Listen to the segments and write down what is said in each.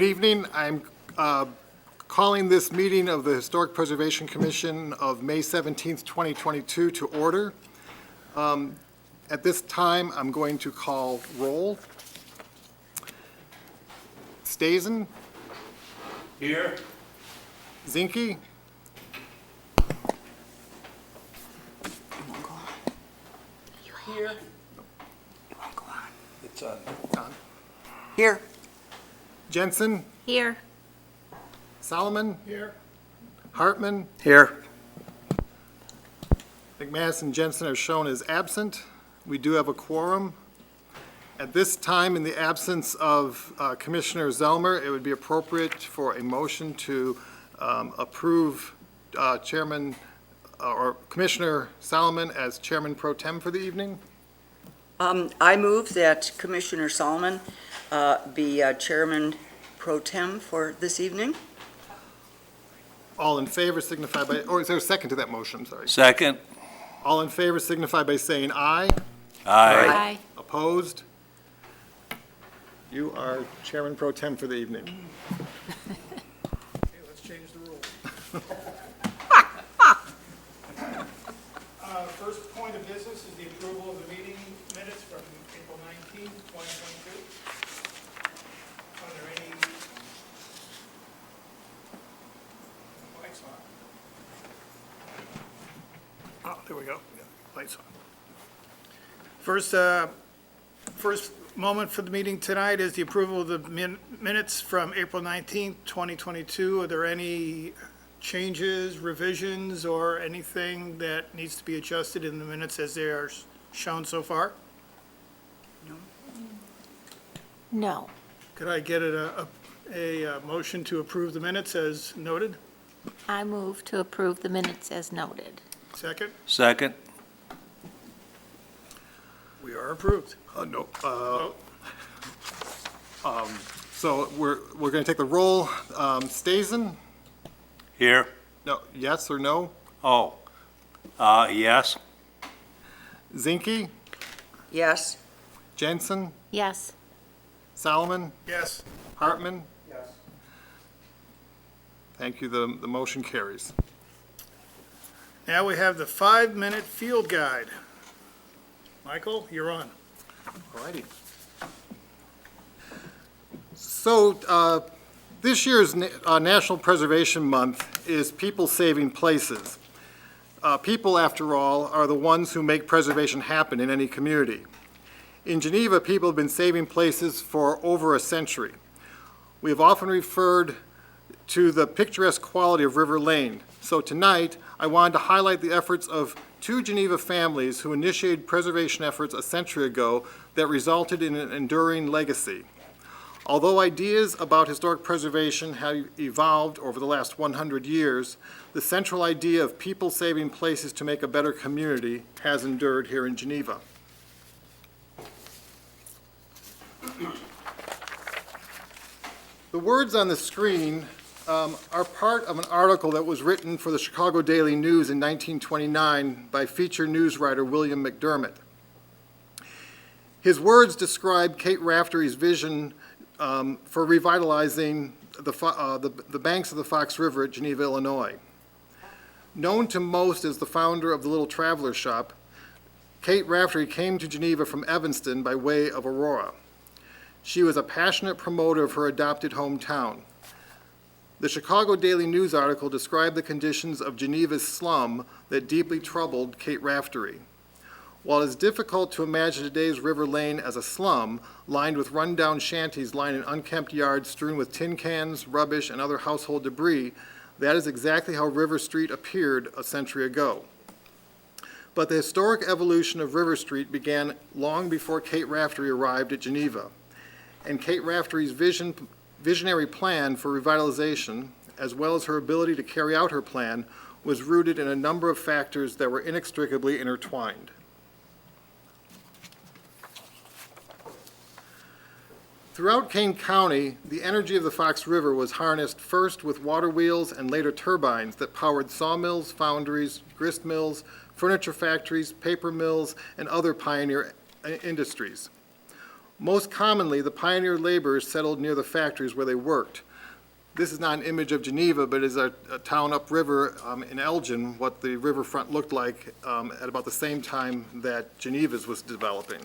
Good evening. I'm calling this meeting of the Historic Preservation Commission of May 17th, 2022 to order. At this time, I'm going to call roll. Stazen? Here. Zinke? Here. It's on. Here. Jensen? Here. Solomon? Here. Hartman? Here. McManus and Jensen are shown as absent. We do have a quorum. At this time, in the absence of Commissioner Zellmer, it would be appropriate for a motion to approve Chairman or Commissioner Solomon as Chairman Pro Tem for the evening. I move that Commissioner Solomon be Chairman Pro Tem for this evening. All in favor signify by, or is there a second to that motion? Sorry. Second. All in favor signify by saying aye. Aye. Opposed? You are Chairman Pro Tem for the evening. Okay, let's change the rules. First point of business is the approval of the meeting minutes from April 19th, 2022. Are there any lights on? Oh, there we go. Yeah, lights on. First moment for the meeting tonight is the approval of the minutes from April 19th, 2022. Are there any changes, revisions, or anything that needs to be adjusted in the minutes as they are shown so far? No. Could I get a motion to approve the minutes as noted? I move to approve the minutes as noted. Second? Second. We are approved. No. Oh, So we're going to take the roll. Stazen? Here. No, yes or no? Oh. Yes. Zinke? Yes. Jensen? Yes. Solomon? yes. Hartman? Yes. Thank you. The motion carries. Now we have the 5-minute field guide. Michael, you're on. All righty. So this year's National Preservation Month is People Saving Places. People, after all, are the ones who make preservation happen in any community. In Geneva, people have been saving places for over a century. We have often referred to the picturesque quality of River Lane. So tonight, I wanted to highlight the efforts of 2 Geneva families who initiated preservation efforts a century ago that resulted in an enduring legacy. Although ideas about historic preservation have evolved over the last 100 years, the central idea of people saving places to make a better community has endured here in Geneva. The words on the screen are part of an article that was written for the Chicago Daily News in 1929 by feature news writer William McDermott. His words describe Kate Raftery's vision for revitalizing the banks of the Fox River at Geneva, Illinois. Known to most as the founder of the Little Traveler Shop, Kate Raftery came to Geneva from Evanston by way of Aurora. She was a passionate promoter of her adopted hometown. The Chicago Daily News article described the conditions of Geneva's slum that deeply troubled Kate Raftery. While it is difficult to imagine today's River Lane as a slum, lined with run-down shanties lined in unkempt yards strewn with tin cans, rubbish, and other household debris, that is exactly how River Street appeared a century ago. But the historic evolution of River Street began long before Kate Raftery arrived at Geneva. And Kate Raftery's visionary plan for revitalization, as well as her ability to carry out her plan, was rooted in a number of factors that were inextricably intertwined. Throughout Kane County, the energy of the Fox River was harnessed first with water wheels and later turbines that powered sawmills, foundries, grist mills, furniture factories, paper mills, and other pioneer industries. Most commonly, the pioneer laborers settled near the factories where they worked. This is not an image of Geneva, but is a town upriver in Elgin, what the riverfront looked like at about the same time that Geneva's was developing.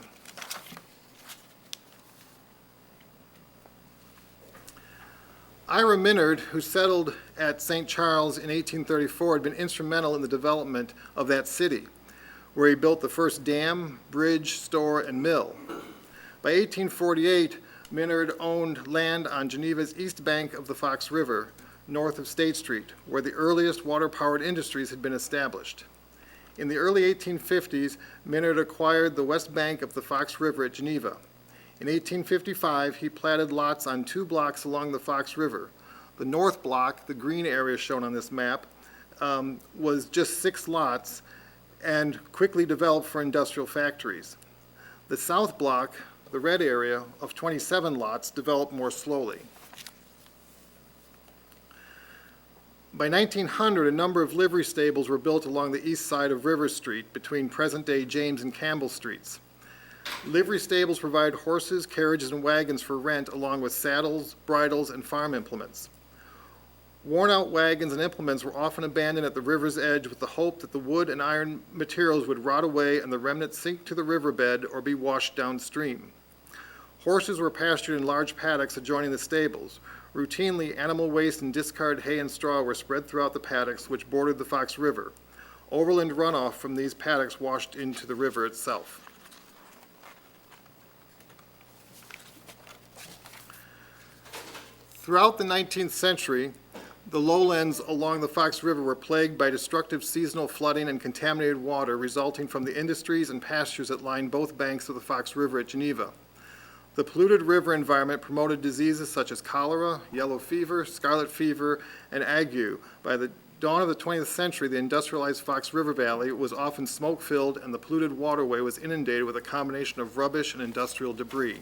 Ira Minard, who settled at St. Charles in 1834, had been instrumental in the development of that city, where he built the first dam, bridge, store, and mill. By 1848, Minard owned land on Geneva's east bank of the Fox River, north of State Street, where the earliest water-powered industries had been established. In the early 1850s, Minard acquired the west bank of the Fox River at Geneva. In 1855, he platted lots on 2 blocks along the Fox River. The north block, the green area shown on this map, was just 6 lots and quickly developed for industrial factories. The south block, the red area, of 27 lots, developed more slowly. By 1900, a number of livery stables were built along the east side of River Street between present-day James and Campbell Streets. Livery stables provide horses, carriages, and wagons for rent, along with saddles, bridles, and farm implements. Worn-out wagons and implements were often abandoned at the river's edge with the hope that the wood and iron materials would rot away and the remnants sink to the riverbed or be washed downstream. Horses were pastured in large paddocks adjoining the stables. Routinely, animal waste and discarded hay and straw were spread throughout the paddocks which bordered the Fox River. Overland runoff from these paddocks washed into the river itself. Throughout the 19th century, the lowlands along the Fox River were plagued by destructive seasonal flooding and contaminated water resulting from the industries and pastures that lined both banks of the Fox River at Geneva. The polluted river environment promoted diseases such as cholera, yellow fever, scarlet fever, and ague. By the dawn of the 20th century, the industrialized Fox River Valley was often smoke-filled and the polluted waterway was inundated with a combination of rubbish and industrial debris.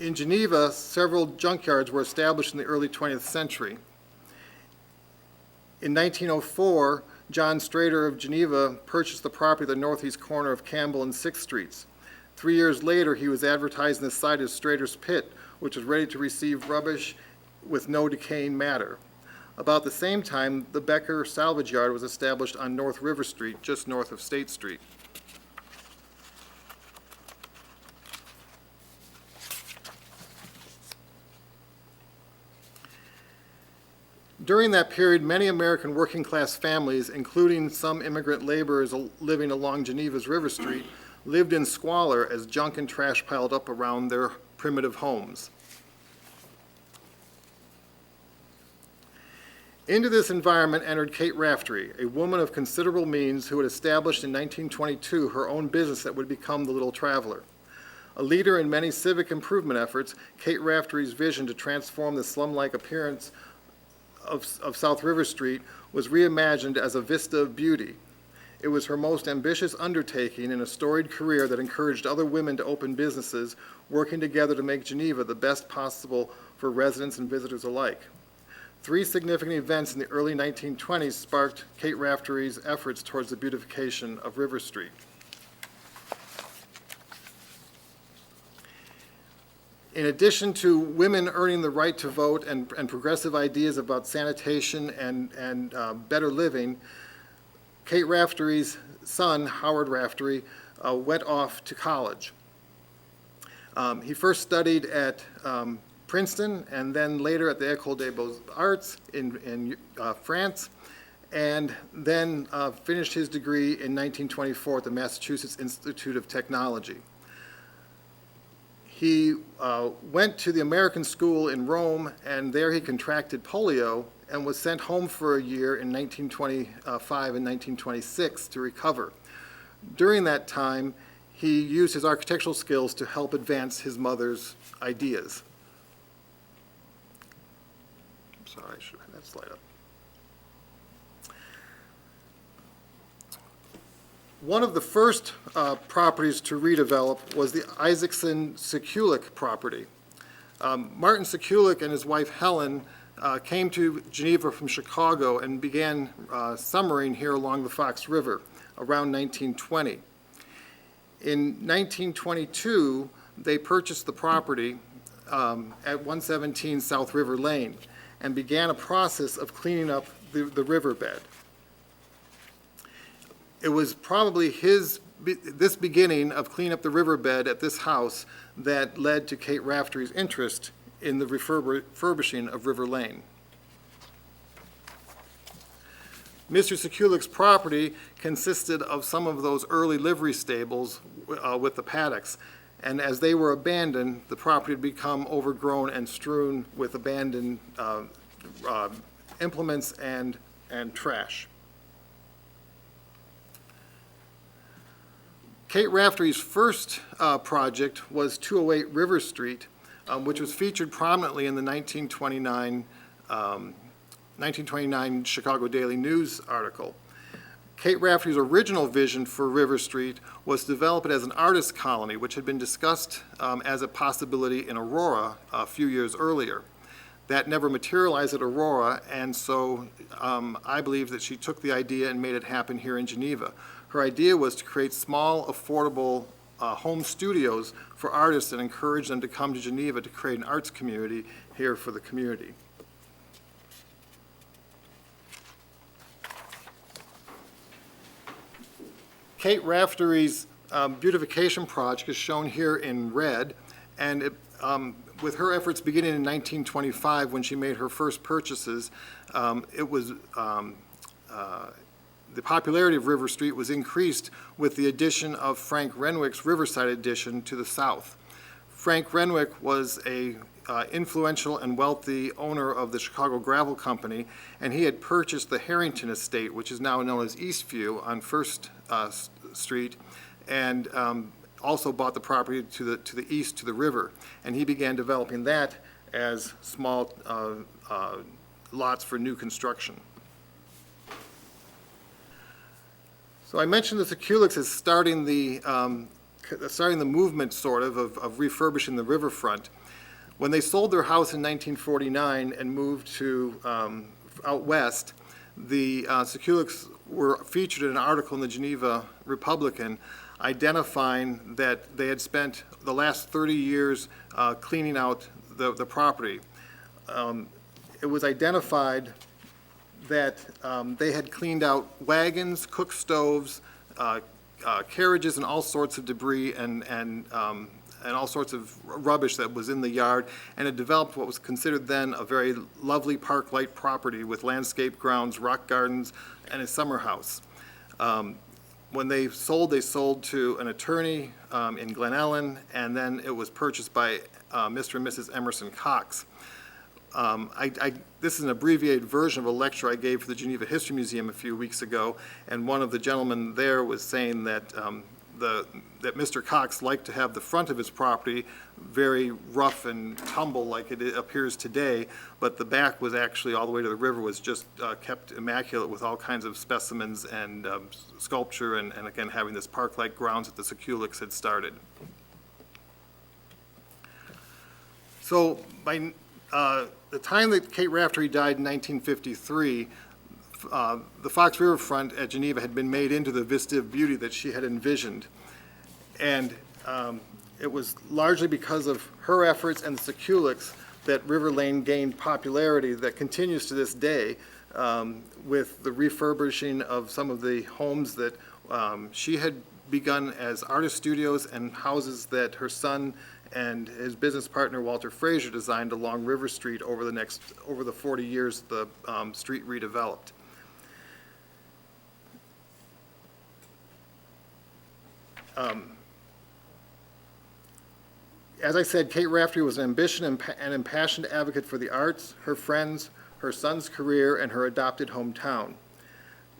In Geneva, several junkyards were established in the early 20th century. In 1904, John Strader of Geneva purchased the property at the northeast corner of Campbell and 6th Streets. 3 years later, he was advertising the site as Strader's Pit, which was ready to receive rubbish with no decaying matter. About the same time, the Becker Salvage Yard was established on North River Street, just north of State Street. During that period, many American working-class families, including some immigrant laborers living along Geneva's River Street, lived in squalor as junk and trash piled up around their primitive homes. Into this environment entered Kate Raftery, a woman of considerable means who had established in 1922 her own business that would become the Little Traveler. A leader in many civic improvement efforts, Kate Raftery's vision to transform the slum-like appearance of South River Street was reimagined as a vista of beauty. It was her most ambitious undertaking in a storied career that encouraged other women to open businesses, working together to make Geneva the best possible for residents and visitors alike. 3 significant events in the early 1920s sparked Kate Raftery's efforts towards the beautification of River Street. In addition to women earning the right to vote and progressive ideas about sanitation and better living, Kate Raftery's son, Howard Raftery, went off to college. He first studied at Princeton and then later at the École des Beaux-Arts in France, and then finished his degree in 1924 at the Massachusetts Institute of Technology. He went to the American School in Rome, and there he contracted polio and was sent home for a year in 1925 and 1926 to recover. During that time, he used his architectural skills to help advance his mother's ideas. I'm sorry, I should have that slide up. One of the first properties to redevelop was the Isaacson Sekulic property. Martin Sekulic and his wife Helen came to Geneva from Chicago and began summering here along the Fox River around 1920. In 1922, they purchased the property at 117 South River Lane and began a process of cleaning up the riverbed. It was probably this beginning of cleaning up the riverbed at this house that led to Kate Raftery's interest in the refurbishing of River Lane. Mr. Sekulic's property consisted of some of those early livery stables with the paddocks, and as they were abandoned, the property had become overgrown and strewn with abandoned implements and trash. Kate Raftery's first project was 208 River Street, which was featured prominently in the 1929 Chicago Daily News article. Kate Raftery's original vision for River Street was to develop it as an artist colony, which had been discussed as a possibility in Aurora a few years earlier. That never materialized at Aurora, and so I believe that she took the idea and made it happen here in Geneva. Her idea was to create small, affordable home studios for artists and encourage them to come to Geneva to create an arts community here for the community. Kate Raftery's beautification project is shown here in red, and with her efforts beginning in 1925 when she made her first purchases, the popularity of River Street was increased with the addition of Frank Renwick's Riverside addition to the south. Frank Renwick was a influential and wealthy owner of the Chicago Gravel Company, and he had purchased the Harrington Estate, which is now known as Eastview on First Street, and also bought the property to the east to the river. And he began developing that as small lots for new construction. So I mentioned the Sekulics as starting the movement, sort of refurbishing the riverfront. When they sold their house in 1949 and moved to out west, the Sekulics were featured in an article in the Geneva Republican identifying that they had spent the last 30 years cleaning out the property. It was identified that they had cleaned out wagons, cook stoves, carriages, and all sorts of debris and all sorts of rubbish that was in the yard, and had developed what was considered then a very lovely park-like property with landscape grounds, rock gardens, and a summer house. When they sold to an attorney in Glen Ellen, and then it was purchased by Mr. and Mrs. Emerson Cox. This is an abbreviated version of a lecture I gave for the Geneva History Museum a few weeks ago, and one of the gentlemen there was saying that that Mr. Cox liked to have the front of his property very rough and tumble like it appears today, but the back was actually, all the way to the river, was just kept immaculate with all kinds of specimens and sculpture, and again, having this park-like grounds that the Sekulics had started. So by the time that Kate Raftery died in 1953, the Fox Riverfront at Geneva had been made into the vista of beauty that she had envisioned. And it was largely because of her efforts and the Sekulics that River Lane gained popularity that continues to this day, with the refurbishing of some of the homes that she had begun as artist studios and houses that her son and his business partner Walter Frazier designed along River Street over the 40 years the street redeveloped. As I said, Kate Raftery was an ambitious and impassioned advocate for the arts, her friends, her son's career, and her adopted hometown.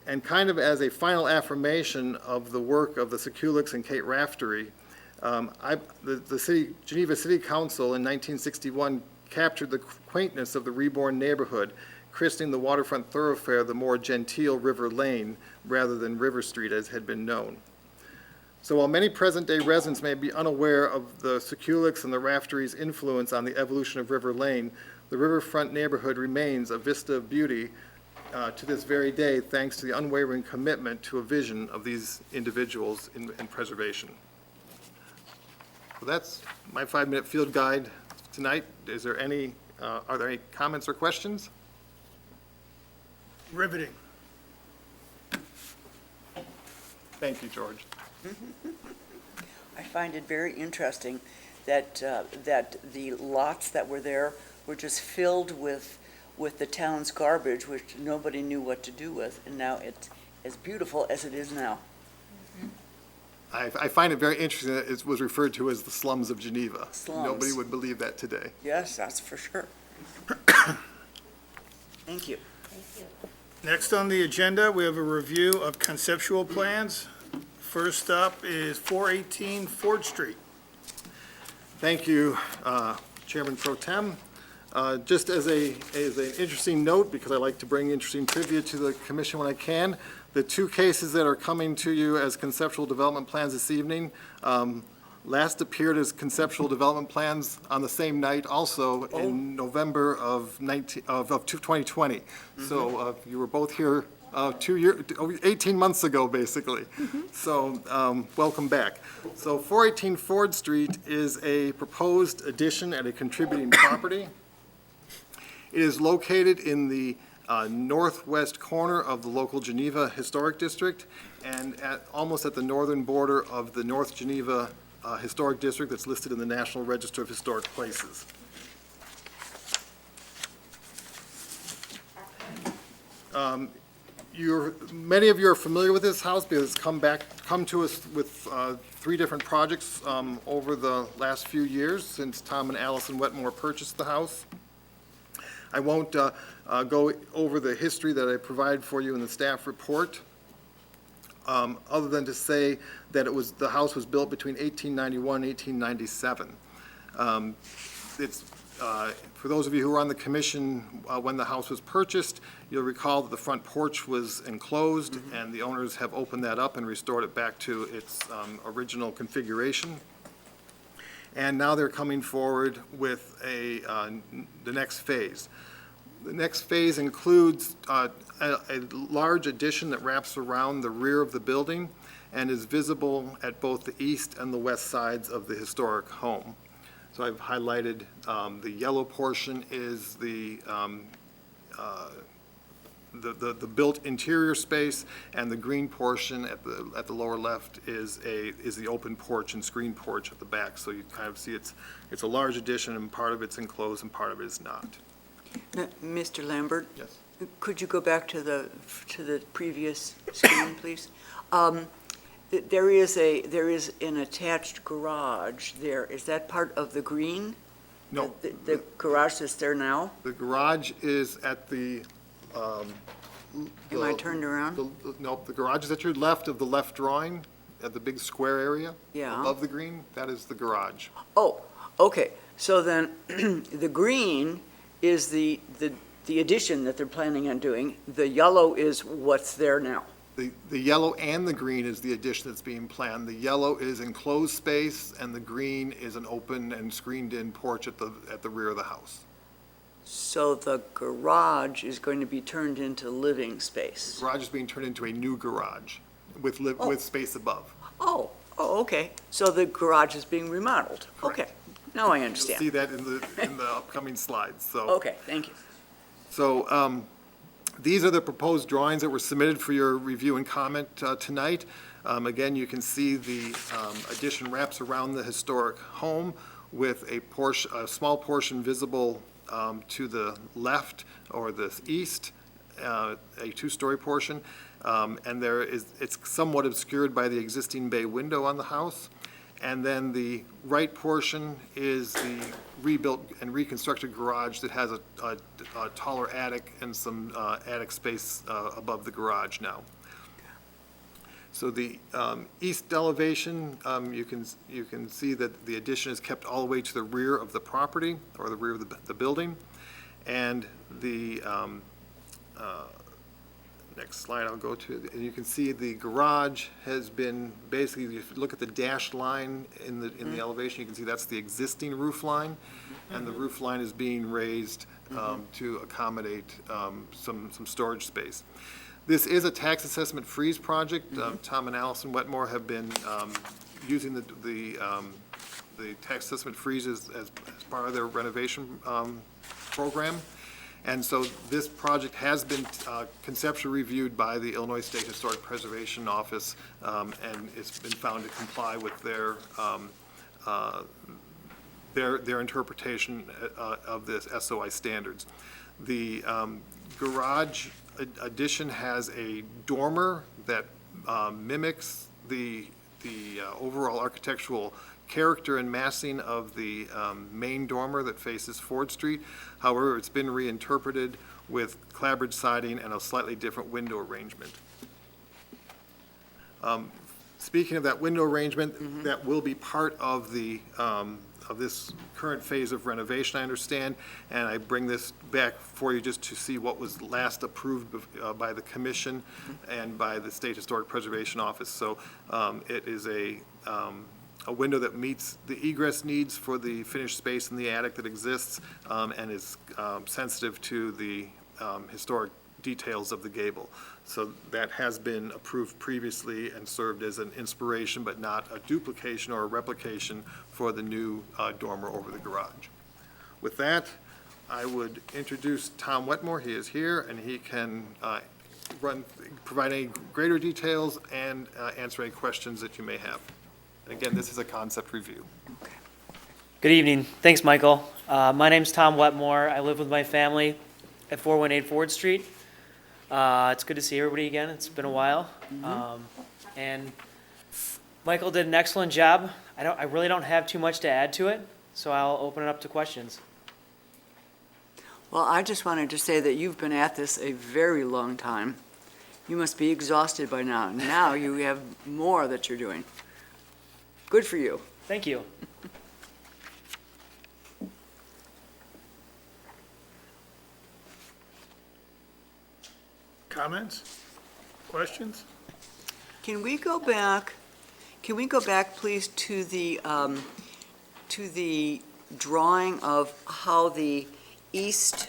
And kind of as a final affirmation of the work of the Sekulics and Kate Raftery, the Geneva City Council in 1961 captured the quaintness of the reborn neighborhood, christening the waterfront thoroughfare the more genteel River Lane rather than River Street as had been known. So while many present-day residents may be unaware of the Sekulics and the Raftery's influence on the evolution of River Lane, the riverfront neighborhood remains a vista of beauty to this very day, thanks to the unwavering commitment to a vision of these individuals in preservation. So that's my 5-minute field guide tonight. Is there any, are there any comments or questions? Riveting. Thank you, George. I find it very interesting that, that the lots that were there were just filled with the town's garbage, which nobody knew what to do with, and now it's as beautiful as it is now. I find it very interesting that it was referred to as the slums of Geneva. Slums. Nobody would believe that today. Yes, that's for sure. Thank you. Next on the agenda, we have a review of conceptual plans. First up is 418 Ford Street. Thank you, Chairman Pro Tem. Just as an interesting note, because I like to bring interesting trivia to the commission when I can, the two cases that are coming to you as conceptual development plans this evening last appeared as conceptual development plans on the same night also in November of 2020. So you were both here 18 months ago, basically. So welcome back. So 418 Ford Street is a proposed addition at a contributing property. It is located in the northwest corner of the local Geneva Historic District and almost at the northern border of the North Geneva Historic District that's listed in the National Register of Historic Places. Many of you are familiar with this house because it's come to us with 3 different projects over the last few years since Tom and Allison Wetmore purchased the house. I won't go over the history that I provide for you in the staff report, other than to say that the house was built between 1891 and 1897. For those of you who were on the commission when the house was purchased, you'll recall that the front porch was enclosed, and the owners have opened that up and restored it back to its original configuration. And now they're coming forward with the next phase. The next phase includes a large addition that wraps around the rear of the building and is visible at both the east and the west sides of the historic home. So I've highlighted the yellow portion is the built interior space, and the green portion at the lower left is the open porch and screen porch at the back. So you kind of see it's a large addition, and part of it's enclosed and part of it is not. Mr. Lambert? Yes. Could you go back to the previous screen, please? There is an attached garage there. Is that part of the green? No. The garage that's there now? The garage is at the. Am I turned around? No, the garage is at your left of the left drawing, at the big square area. Yeah. Above the green, that is the garage. Oh, okay. So then, the green is the addition that they're planning on doing. The yellow is what's there now. The yellow and the green is the addition that's being planned. The yellow is enclosed space, and the green is an open and screened-in porch at the rear of the house. So the garage is going to be turned into living space. The garage is being turned into a new garage with space above. Oh, okay. So the garage is being remodeled. Correct. Okay, now I You'll understand. see that in the upcoming slides, so. Okay, thank you. So these are the proposed drawings that were submitted for your review and comment tonight. Again, you can see the addition wraps around the historic home with a small portion visible to the left or the east, a 2-story portion. And it's somewhat obscured by the existing bay window on the house. And then the right portion is the rebuilt and reconstructed garage that has a taller attic and some attic space above the garage now. So the east elevation, you can see that the addition is kept all the way to the rear of the property, or the rear of the building. And the next slide I'll go to, and you can see the garage has been, basically, if you look at the dashed line in the elevation, you can see that's the existing roof line, and the roof line is being raised to accommodate some storage space. This is a tax assessment freeze project. Tom and Allison Wetmore have been using the the tax assessment freezes as part of their renovation program. And so this project has been conceptually reviewed by the Illinois State Historic Preservation Office, and it's been found to comply with their interpretation of this SOI standards. The garage addition has a dormer that mimics the overall architectural character and massing of the main dormer that faces Ford Street. However, it's been reinterpreted with clapboard siding and a slightly different window arrangement. Speaking of that window arrangement, that will be part of the of this current phase of renovation, I understand, and I bring this back for you just to see what was last approved by the commission and by the State Historic Preservation Office. So it is a window that meets the egress needs for the finished space in the attic that exists, and is sensitive to the historic details of the gable. So that has been approved previously and served as an inspiration, but not a duplication or a replication for the new dormer over the garage. With that, I would introduce Tom Wetmore. He is here, and he can provide any greater details and answer any questions that you may have. And again, this is a concept review. Good evening. Thanks, Michael. My name's Tom Wetmore. I live with my family at 418 Ford Street. It's good to see everybody again. It's been a while. And Michael did an excellent job. I really don't have too much to add to it, so I'll open it up to questions. Well, I just wanted to say that you've been at this a very long time. You must be exhausted by now. Now you have more that you're doing. Good for you. Thank you. Comments? Questions? Can we go back, please, to the drawing of how the east,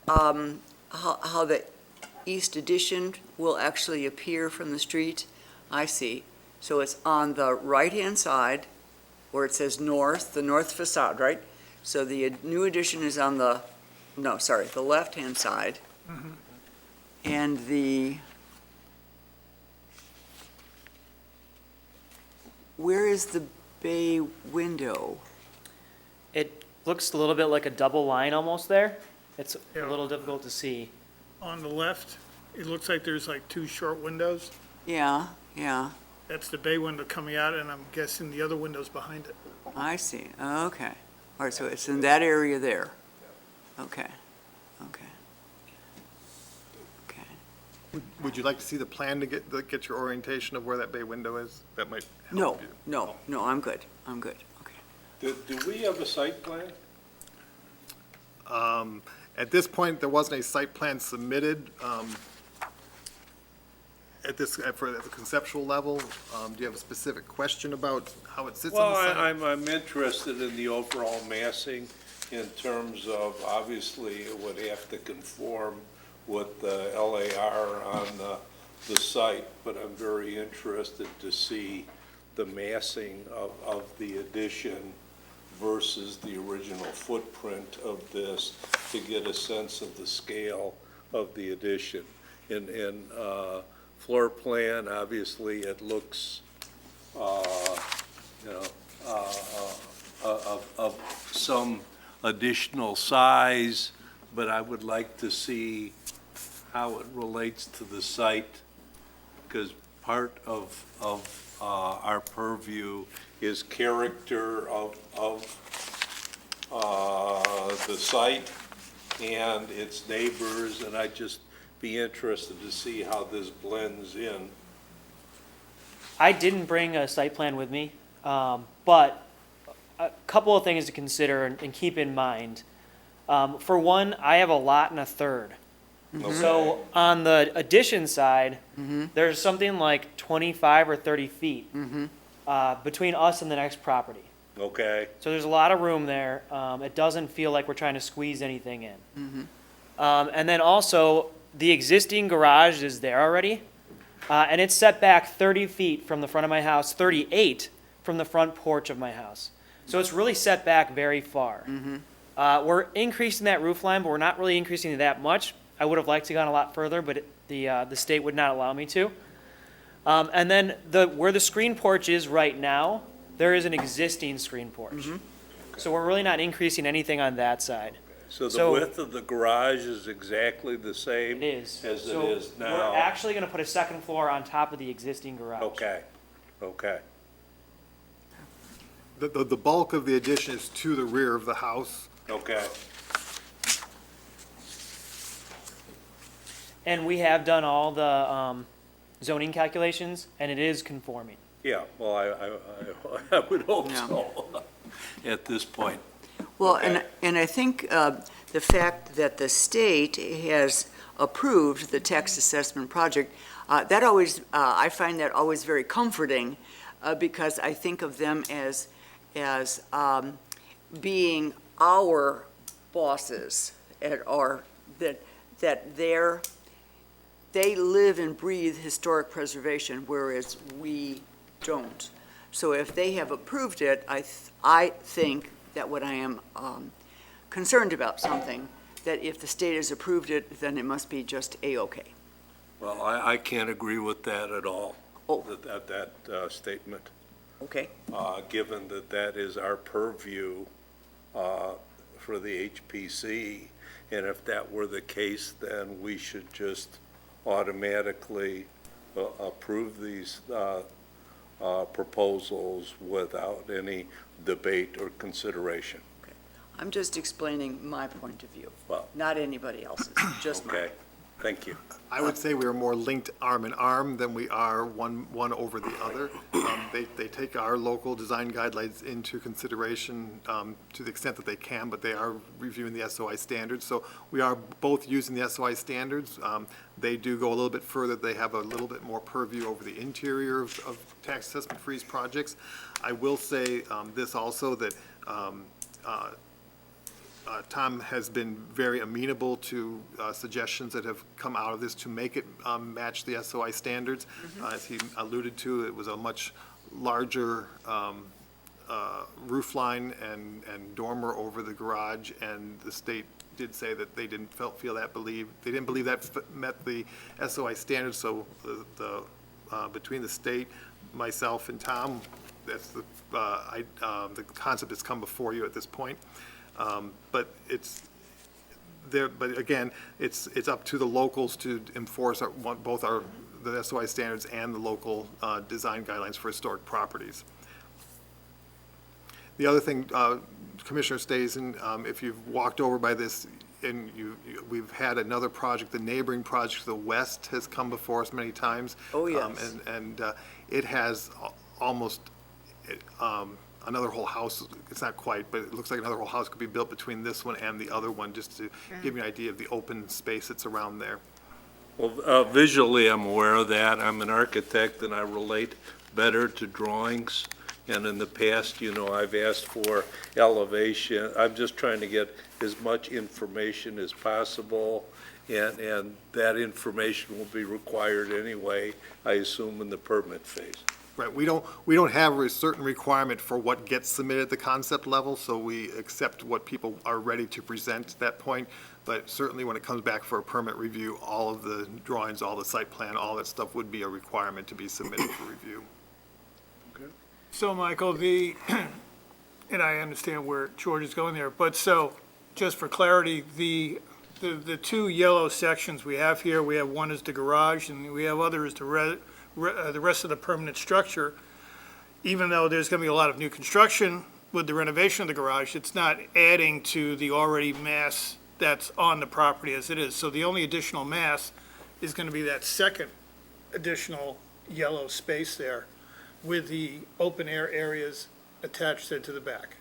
how the east addition will actually appear from the street? I see. So it's on the right-hand side where it says north, the north facade, right? So the new addition is on the left-hand side. And where is the bay window? It looks a little bit like a double line almost there. It's Yeah. a little difficult to see. On the left, it looks like there's like two short windows. Yeah, That's the bay window coming out, and I'm guessing the other window's behind it. I see. Okay. All right, so it's in that area there. Okay. Would you like to see the plan to get your orientation of where that bay window is? That might No, help you. no, I'm good. Okay. Do we have a site plan? At this point, there wasn't a site plan submitted at the conceptual level. Do you have a specific question about how it sits on the Well, site? I'm interested in the overall massing in terms of, obviously, it would have to conform with the LAR on the site, but I'm very interested to see the massing of the addition versus the original footprint of this to get a sense of the scale of the addition. In floor plan, obviously, it looks, of some additional size, but I would like to see how it relates to the site, because part of our purview is character of the site and its neighbors, and I'd just be interested to see how this blends in. I didn't bring a site plan with me, but a couple of things to consider and keep in mind. For one, I have a lot and a third. So on the addition side, there's something like 25 or 30 feet between us and the next property. Okay, So there's a lot of room there. It doesn't feel like we're trying to squeeze anything in. And then also, the existing garage is there already, and it's set back 30 feet from the front of my house, 38 from the front porch of my house. So it's really set back very far. We're increasing that roof line, but we're not really increasing it that much. I would have liked to gone a lot further, but the state would not allow me to. And then where the screen porch is right now, there is an existing screen porch. So we're really not increasing anything on that side. So the So- width of the garage is exactly the same? It is. As it So is now? We're actually gonna put a second floor on top of the existing garage. Okay, okay. The bulk of the addition is to the rear of the house. Okay, And we have done all the zoning calculations, and it is conforming. yeah, well, I would hope Yeah. so, at this point. Well, Okay. and I think the fact that the state has approved the tax assessment project, that always, I find that always very comforting, because I think of them as being our bosses, that they live and breathe historic preservation, whereas we don't. So if they have approved it, I think that when I am concerned about something, that if the state has approved it, then it must be just A-okay. Well, I can't agree with that at all, Oh. that statement, Okay? given that that is our purview for the HPC. And if that were the case, then we should just automatically approve these proposals without any debate or consideration. I'm just explaining my point of view, Well, not anybody else's, just mine. okay, thank you. I would say we are more linked arm in arm than we are one over the other. They take our local design guidelines into consideration to the extent that they can, but they are reviewing the SOI standards. So we are both using the SOI standards. They do go a little bit further. They have a little bit more purview over the interior of tax assessment freeze projects. I will say this also, that Tom has been very amenable to suggestions that have come out of this to make it match the SOI standards. As he alluded to, it was a much larger roof line and dormer over the garage, and the state did say that they didn't they didn't believe that met the SOI standards. So between the state, myself, and Tom, that's the concept has come before you at this point. But it's there, but again, it's up to the locals to enforce both the SOI standards and the local design guidelines for historic properties. The other thing, Commissioner Stasen, if you've walked over by this, and we've had another project, the neighboring project to the west has come before us many times. Oh, yes. And it has almost another whole house. It's not quite, but it looks like another whole house could be built between this one and the other one, just to give you an idea of the open space that's around there. Well, visually, I'm aware of that. I'm an architect, and I relate better to drawings. And in the past, I've asked for elevation. I'm just trying to get as much information as possible, and that information will be required anyway, I assume, in the permit phase. Right, we don't have a certain requirement for what gets submitted at the concept level, so we accept what people are ready to present at that point. But certainly when it comes back for a permit review, all of the drawings, all the site plan, all that stuff would be a requirement to be submitted for review. So, Michael, and I understand where George is going there, but so, just for clarity, the two yellow sections we have here, we have one is the garage, and we have other is the rest of the permanent structure. Even though there's going to be a lot of new construction with the renovation of the garage, it's not adding to the already mass that's on the property as it is. So the only additional mass is going to be that second additional yellow space there with the open air areas attached to the back.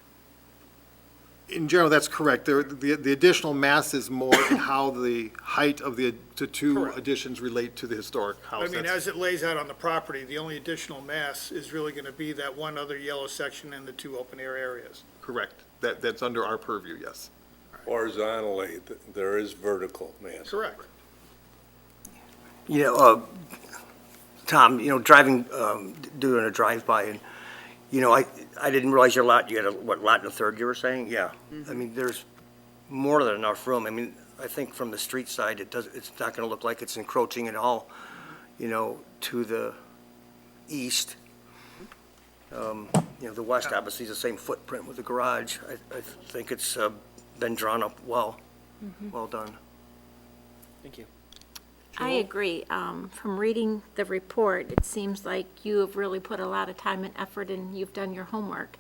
In general, that's correct. The additional mass is more in how the height of the two Correct. additions relate to the historic house. I mean, That's as it lays out on the property, the only additional mass is really going to be that one other yellow section and the two open air areas. correct. That's under our purview, yes. Horizontally, there is vertical mass. Correct. Tom, driving, doing a drive-by, and, You know, I didn't realize you had a, what, lot and a third you were saying? Yeah. I mean, there's more than enough room. I mean, I think from the street side, it's not gonna look like it's encroaching at all, you know, to the east. You know, the west obviously is the same footprint with the garage. I think it's been drawn up well, well done. Thank you. I agree. From reading the report, it seems like you have really put a lot of time and effort and you've done your homework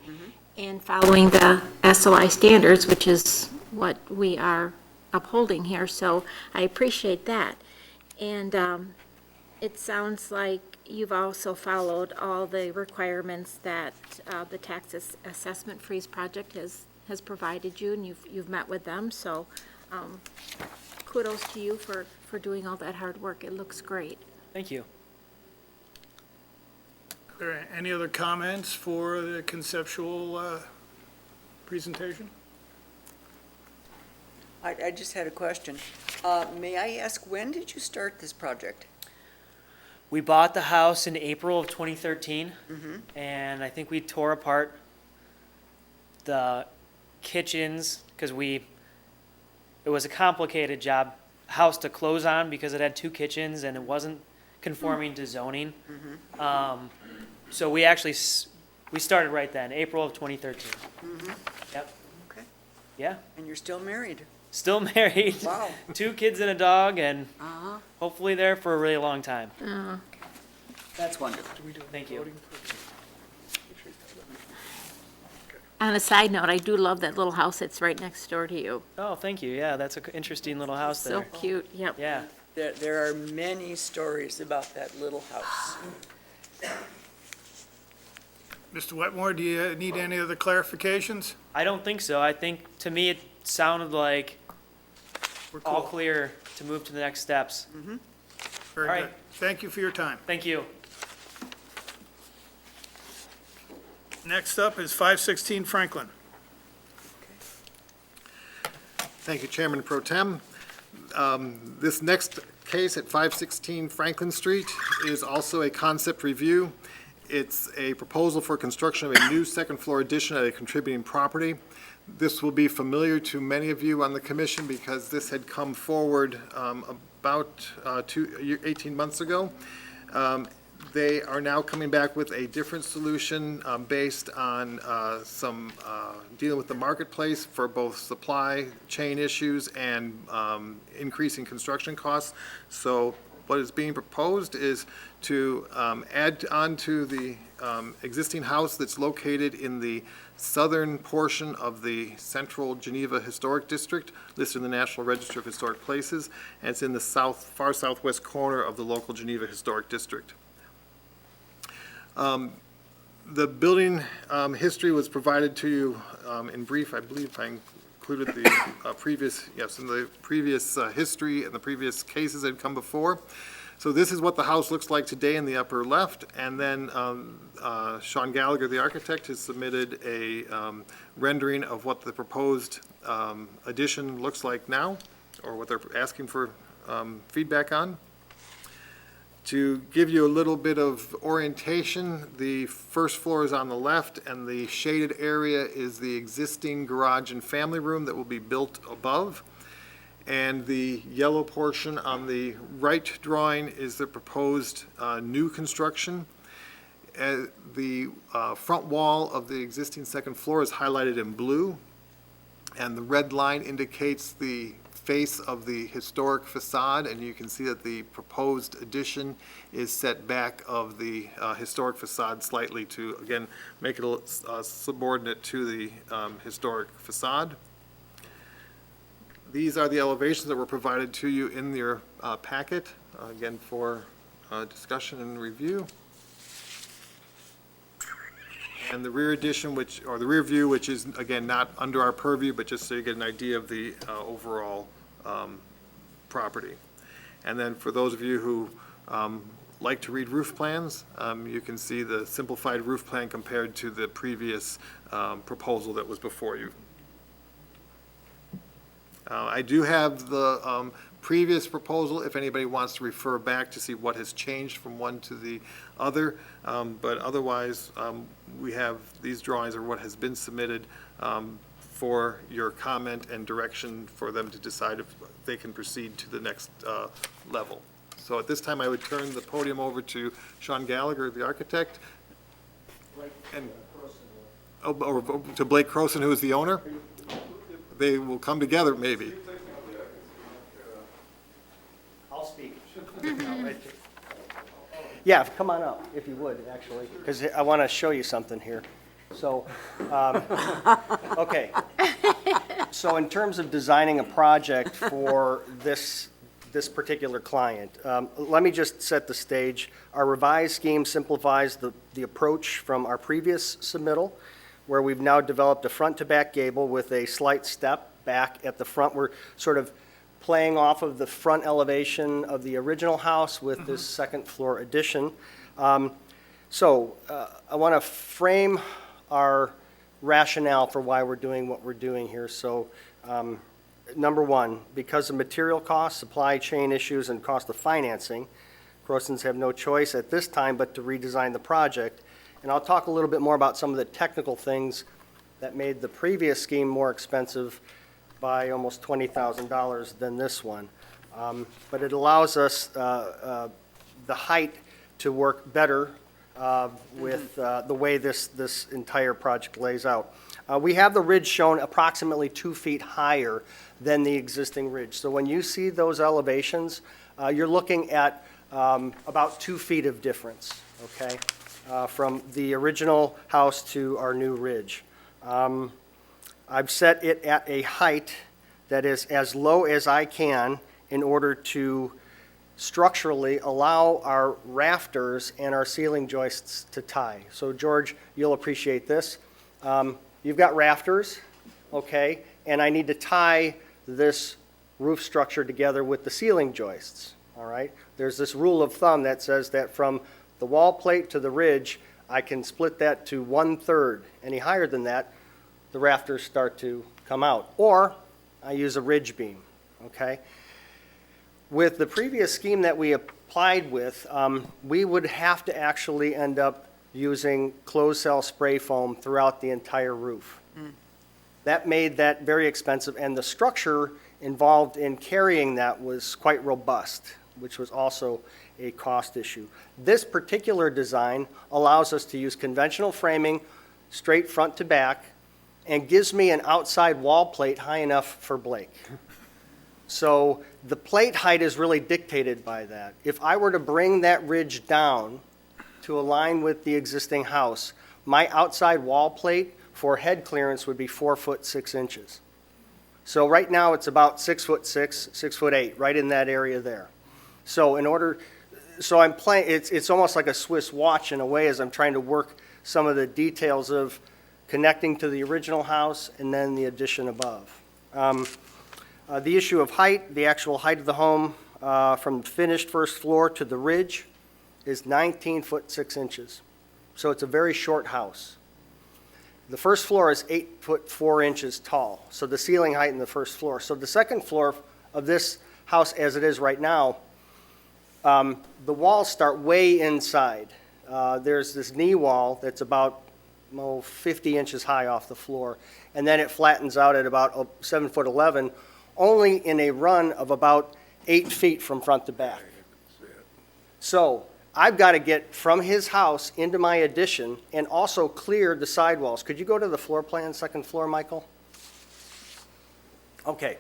in following the SOI standards, which is what we are upholding here. So I appreciate that. And it sounds like you've also followed all the requirements that the tax assessment freeze project has provided you, and you've met with them. So kudos to you for doing all that hard work. It looks great. Thank you. Are there any other comments for the conceptual presentation? I just had a question. May I ask, when did you start this project? We bought the house in April of 2013, and I think we tore apart the kitchens because it was a complicated house to close on because it had 2 kitchens and it wasn't conforming to zoning. So we actually, we started right then, April of 2013. Yep, Okay. yeah, And you're still married? still married. Wow. 2 kids and a dog, and Uh-huh. hopefully there for a really long time. That's wonderful. Thank you. On a side note, I do love that little house that's right next door to you. Oh, thank you. Yeah, that's an interesting little house So there. cute, yep. Yeah. There are many stories about that little house. Mr. Wetmore, do you need any other clarifications? I don't think so. I think, to me, it sounded like We're all cool. clear to move to the next steps. Very All good. right. Thank you for your time. Thank you. Next up is 516 Franklin. Thank you, Chairman Pro Tem. This next case at 516 Franklin Street is also a concept review. It's a proposal for construction of a new second-floor addition at a contributing property. This will be familiar to many of you on the commission because this had come forward about 18 months ago. They are now coming back with a different solution based on some dealing with the marketplace for both supply chain issues and increasing construction costs. So what is being proposed is to add on to the existing house that's located in the southern portion of the central Geneva Historic District, listed in the National Register of Historic Places, and it's in the far southwest corner of the local Geneva Historic District. The building history was provided to you in brief. I believe I included the in the previous history and the previous cases that had come before. So this is what the house looks like today in the upper left, and then Sean Gallagher, the architect, has submitted a rendering of what the proposed addition looks like now, or what they're asking for feedback on. To give you a little bit of orientation, the first floor is on the left, and the shaded area is the existing garage and family room that will be built above. And the yellow portion on the right drawing is the proposed new construction. The front wall of the existing second floor is highlighted in blue, and the red line indicates the face of the historic facade, and you can see that the proposed addition is set back of the historic facade slightly to, again, make it subordinate to the historic facade. These are the elevations that were provided to you in your packet, again, for discussion and review. And the rear addition, the rear view, which is, again, not under our purview, but just so you get an idea of the overall property. And then for those of you who like to read roof plans, you can see the simplified roof plan compared to the previous proposal that was before you. I do have the previous proposal, if anybody wants to refer back to see what has changed from one to the other. But otherwise, we have, these drawings are what has been submitted for your comment and direction for them to decide if they can proceed to the next level. So at this time, I would turn the podium over to Sean Gallagher, the architect. And, or to Blake Croson, who is the owner. They will come together, maybe. I'll speak. Yeah, come on up, if you would, actually, because I want to show you something here. So, okay. So in terms of designing a project for this particular client, let me just set the stage. Our revised scheme simplifies the approach from our previous submittal, where we've now developed a front-to-back gable with a slight step back at the front. We're sort of playing off of the front elevation of the original house with this second-floor addition. So I want to frame our rationale for why we're doing what we're doing here. So number one, because of material costs, supply chain issues, and cost of financing, Crosons have no choice at this time but to redesign the project. And I'll talk a little bit more about some of the technical things that made the previous scheme more expensive by almost $20,000 than this one. But it allows us the height to work better with the way this entire project lays out. We have the ridge shown approximately 2 feet higher than the existing ridge. So when you see those elevations, you're looking at about 2 feet of difference, okay, from the original house to our new ridge. I've set it at a height that is as low as I can in order to structurally allow our rafters and our ceiling joists to tie. So George, you'll appreciate this. You've got rafters, okay, and I need to tie this roof structure together with the ceiling joists, all right? There's this rule of thumb that says that from the wall plate to the ridge, I can split that to 1/3. Any higher than that, the rafters start to come out. Or I use a ridge beam, okay? With the previous scheme that we applied with, we would have to actually end up using closed cell spray foam throughout the entire roof. That made that very expensive, and the structure involved in carrying that was quite robust, which was also a cost issue. This particular design allows us to use conventional framing, straight front to back, and gives me an outside wall plate high enough for Blake. So the plate height is really dictated by that. If I were to bring that ridge down to align with the existing house, my outside wall plate for head clearance would be 4 foot 6 inches. So right now it's about 6'6", 6'8", right in that area there. So I'm playing, it's almost like a Swiss watch in a way as I'm trying to work some of the details of connecting to the original house and then the addition above. The issue of height, the actual height of the home from the finished first floor to the ridge is 19 foot 6 inches. So it's a very short house. The first floor is 8 foot 4 inches tall, so the ceiling height in the first floor. So the second floor of this house as it is right now, the walls start way inside. There's this knee wall that's about 50 inches high off the floor, and then it flattens out at about 7 foot 11, only in a run of about 8 feet from front to back. So I've got to get from his house into my addition and also clear the sidewalls. Could you go to the floor plan, second floor, Michael? Okay,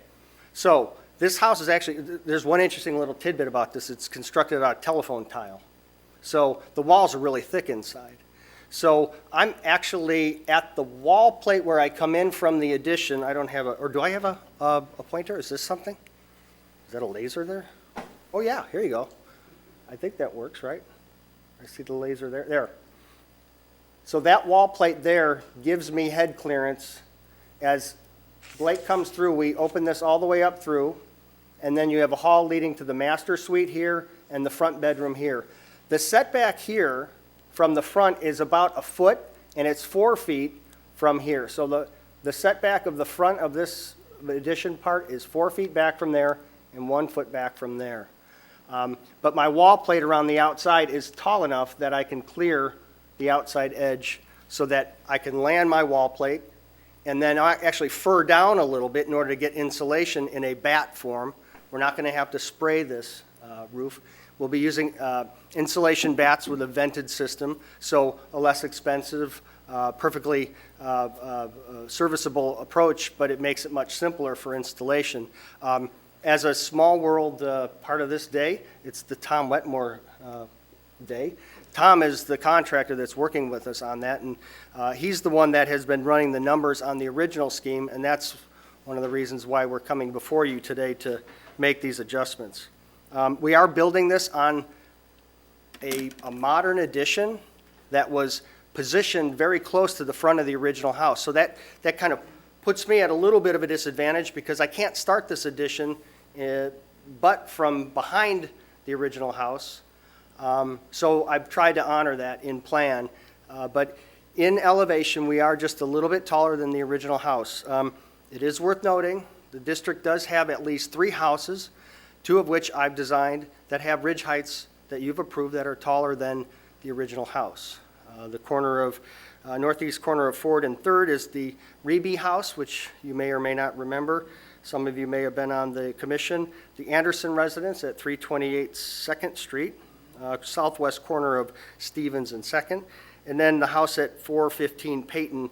so this house is actually, there's one interesting little tidbit about this. It's constructed out of telephone tile. So the walls are really thick inside. So I'm actually at the wall plate where I come in from the addition. I don't have or do I have a pointer? Is this something? Is that a laser there? Oh yeah, here you go. I think that works, right? I see the laser there. There. So that wall plate there gives me head clearance. As Blake comes through, we open this all the way up through, and then you have a hall leading to the master suite here and the front bedroom here. The setback here from the front is about 1 foot, and it's 4 feet from here. So the setback of the front of this addition part is 4 feet back from there and 1 foot back from there. But my wall plate around the outside is tall enough that I can clear the outside edge so that I can land my wall plate and then I actually fur down a little bit in order to get insulation in a bat form. We're not going to have to spray this roof. We'll be using insulation bats with a vented system, so a less expensive, perfectly serviceable approach, but it makes it much simpler for installation. As a small world part of this day, it's the Tom Wetmore day. Tom is the contractor that's working with us on that, and he's the one that has been running the numbers on the original scheme, and that's one of the reasons why we're coming before you today to make these adjustments. We are building this on a modern addition that was positioned very close to the front of the original house. So that kind of puts me at a little bit of a disadvantage because I can't start this addition but from behind the original house. So I've tried to honor that in plan. But in elevation, we are just a little bit taller than the original house. It is worth noting, the district does have at least 3 houses, 2 of which I've designed, that have ridge heights that you've approved that are taller than the original house. The northeast corner of 4th and 3rd is the Reby House, which you may or may not remember. Some of you may have been on the commission. The Anderson residence at 328 2nd Street, southwest corner of Stevens and 2nd. And then the house at 415 Peyton,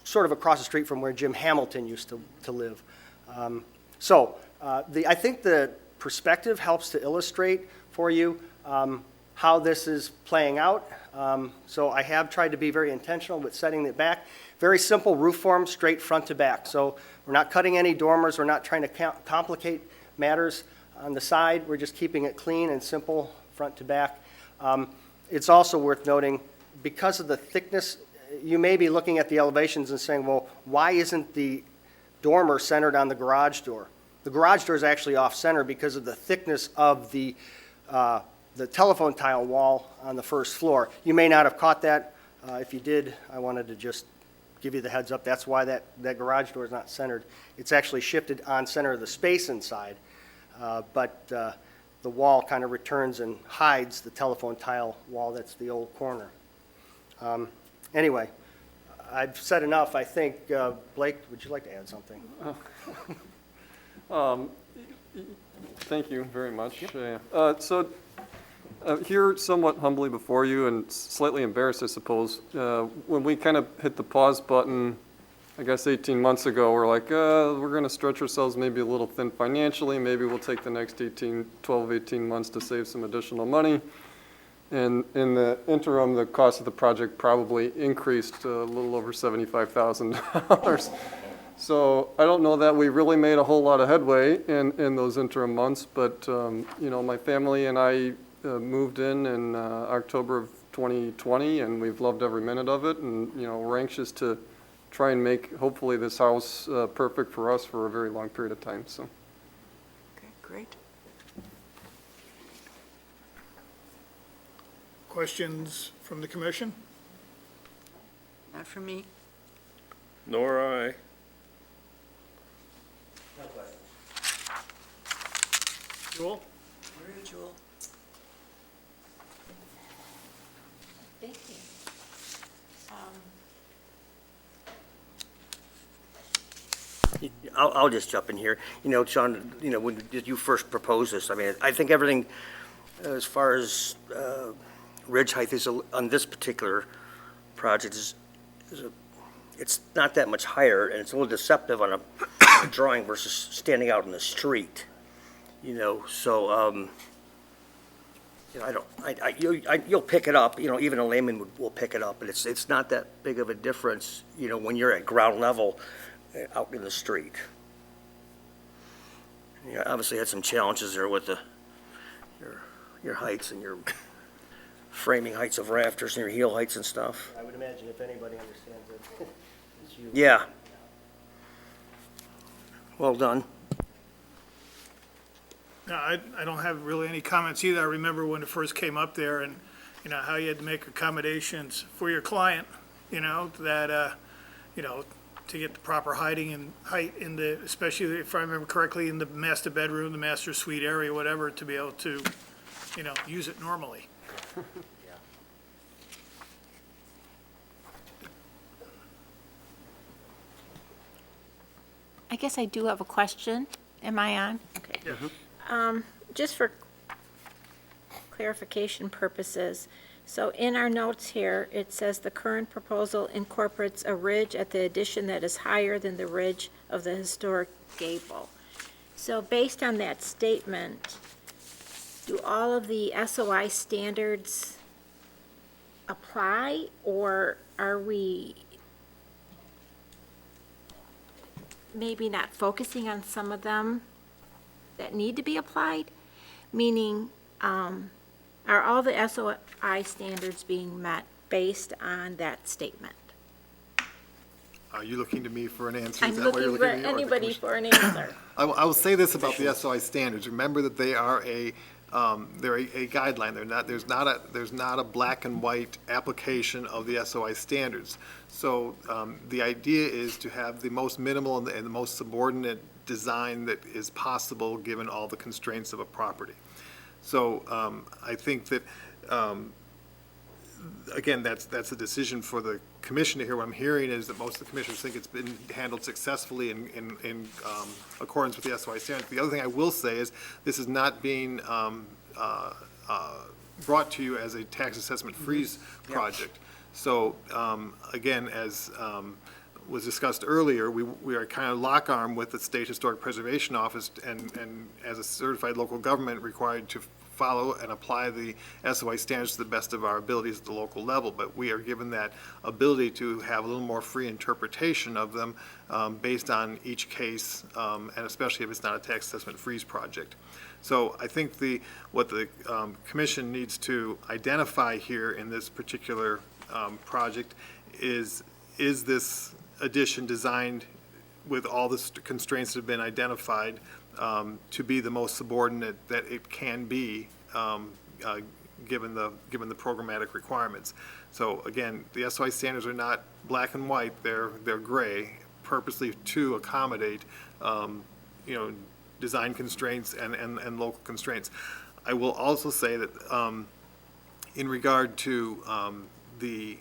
sort of across the street from where Jim Hamilton used to live. I think the perspective helps to illustrate for you how this is playing out. So I have tried to be very intentional with setting it back. Very simple roof form, straight front to back. So we're not cutting any dormers. We're not trying to complicate matters on the side. We're just keeping it clean and simple front to back. It's also worth noting, because of the thickness, you may be looking at the elevations and saying, well, why isn't the dormer centered on the garage door? The garage door is actually off-center because of the thickness of the telephone tile wall on the first floor. You may not have caught that. If you did, I wanted to just give you the heads up. That's why that garage door is not centered. It's actually shifted on center of the space inside, but the wall kind of returns and hides the telephone tile wall. That's the old corner. Anyway, I've said enough, I think. Blake, would you like to add something? Thank you very much. Here somewhat humbly before you and slightly embarrassed, I suppose. When we kind of hit the pause button, I guess 18 months ago, we're like, we're going to stretch ourselves maybe a little thin financially. Maybe we'll take the next 12, 18 months to save some additional money. And in the interim, the cost of the project probably increased a little over $75,000. So I don't know that we really made a whole lot of headway in those interim months, but my family and I moved in October of 2020, and we've loved every minute of it, and we're anxious to try and make hopefully this house perfect for us for a very long period of time. So. Okay, great. Questions from the commission? Not for me. Nor I. Joel? Where are you, Jewel? Thank you. I'll just jump in here. Sean, when you first proposed this, I mean, I think everything as far as ridge height is on this particular project it's not that much higher, and it's a little deceptive on a drawing versus standing out in the street. So you'll pick it up. Even a layman will pick it up, but it's not that big of a difference. When you're at ground level out in the street. Obviously had some challenges there with your heights and your framing heights of rafters and your heel heights and stuff. I would imagine if anybody understands it, it's you. Yeah. Well done. No, I don't have really any comments either. I remember when it first came up there and, how you had to make accommodations for your client, that, to get the proper height in the, especially if I remember correctly, in the master bedroom, the master suite area, whatever, to be able to, use it normally. I guess I do have a question. Am I on? Okay. Just for clarification purposes, so in our notes here, it says the current proposal incorporates a ridge at the addition that is higher than the ridge of the historic gable. So based on that statement, do all of the SOI standards apply, or are we maybe not focusing on some of them that need to be applied? Meaning, are all the SOI standards being met based on that statement? Are you looking to me for an answer? I'm Is that why you're looking for at me, or the anybody commission? for an answer. I will say this about the SOI standards. Remember that they're a guideline. There's not a black and white application of the SOI standards. So the idea is to have the most minimal and the most subordinate design that is possible, given all the constraints of a property. So I think that, again, that's a decision for the commission to hear. What I'm hearing is that most of the commissioners think it's been handled successfully in accordance with the SOI standards. The other thing I will say is this is not being brought to you as a tax assessment freeze project. So again, as was discussed earlier, we are kind of lock-arm with the State Historic Preservation Office and as a certified local government required to follow and apply the SOI standards to the best of our abilities at the local level. But we are given that ability to have a little more free interpretation of them based on each case, and especially if it's not a tax assessment freeze project. So I think what the commission needs to identify here in this particular project is this addition designed with all the constraints that have been identified to be the most subordinate that it can be, given the programmatic requirements. So again, the SOI standards are not black and white; they're gray, purposely to accommodate, design constraints and local constraints. I will also say that in regard to the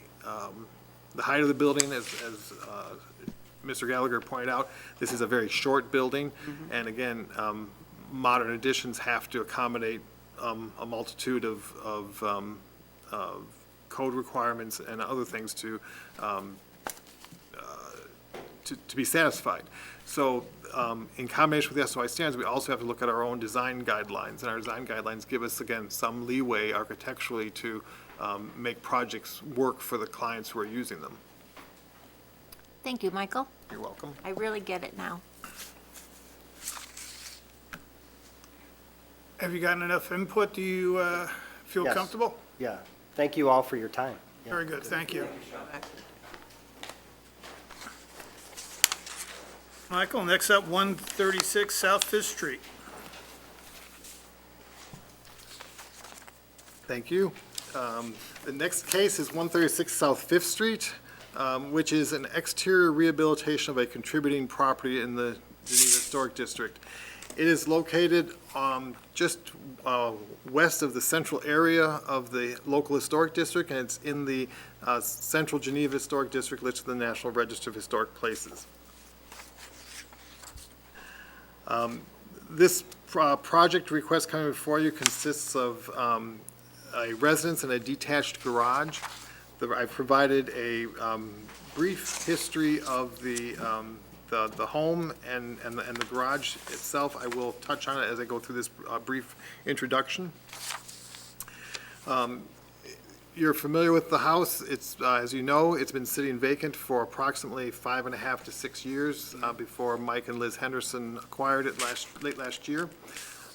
height of the building, as Mr. Gallagher pointed out, this is a very short building, and again, modern additions have to accommodate a multitude of code requirements and other things to be satisfied. So in combination with the SOI standards, we also have to look at our own design guidelines, and our design guidelines give us, again, some leeway architecturally to make projects work for the clients who are using them. Thank you, Michael. You're welcome. I really get it now. Have you gotten enough input? Do you feel Yes. comfortable? Yeah, thank you all for your time. Yeah. Very good, thank you. Michael, next up, 136 South Fifth Street. Thank you. The next case is 136 South Fifth Street, which is an exterior rehabilitation of a contributing property in the Geneva Historic District. It is located just west of the central area of the local historic district, and it's in the Central Geneva Historic District listed in the National Register of Historic Places. This project request coming before you consists of a residence and a detached garage. I've provided a brief history of the home and the garage itself. I will touch on it as I go through this brief introduction. You're familiar with the house. It's, as you know, it's been sitting vacant for approximately 5.5 to 6 years before Mike and Liz Henderson acquired it late last year.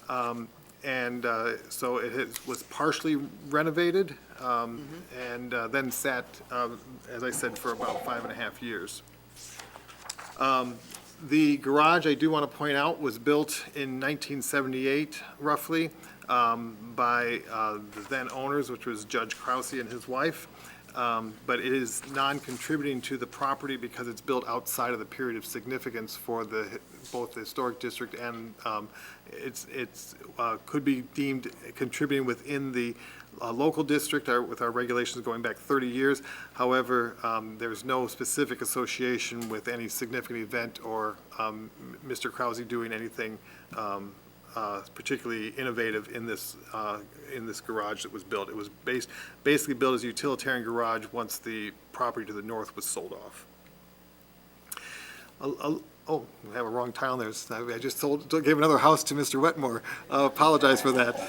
So it was partially renovated and then sat, as I said, for about 5.5 years. The garage, I do want to point out, was built in 1978, roughly. by the then owners, which was Judge Krause and his wife. But it is non-contributing to the property because it's built outside of the period of significance for both the historic district and could be deemed contributing within the local district with our regulations going back 30 years. However, there's no specific association with any significant event or Mr. Krause doing anything particularly innovative in this garage that was built. It was basically built as a utilitarian garage once the property to the north was sold off. Oh, we have a wrong title there. I just gave another house to Mr. Wetmore. Apologize for that.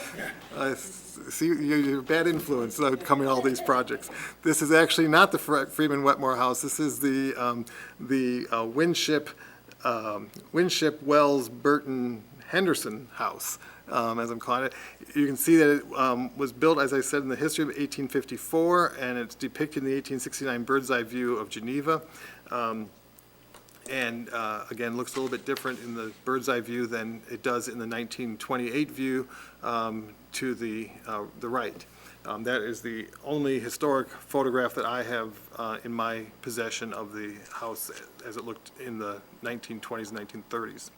See, you're a bad influence coming all these projects. This is actually not the Freeman Wetmore house. This is the Winship Wells Burton Henderson house, as I'm calling it. You can see that it was built, as I said, in the history of 1854, and it's depicted in the 1869 bird's eye view of Geneva. Again, looks a little bit different in the bird's eye view than it does in the 1928 view to the right. That is the only historic photograph that I have in my possession of the house as it looked in the 1920s and 1930s.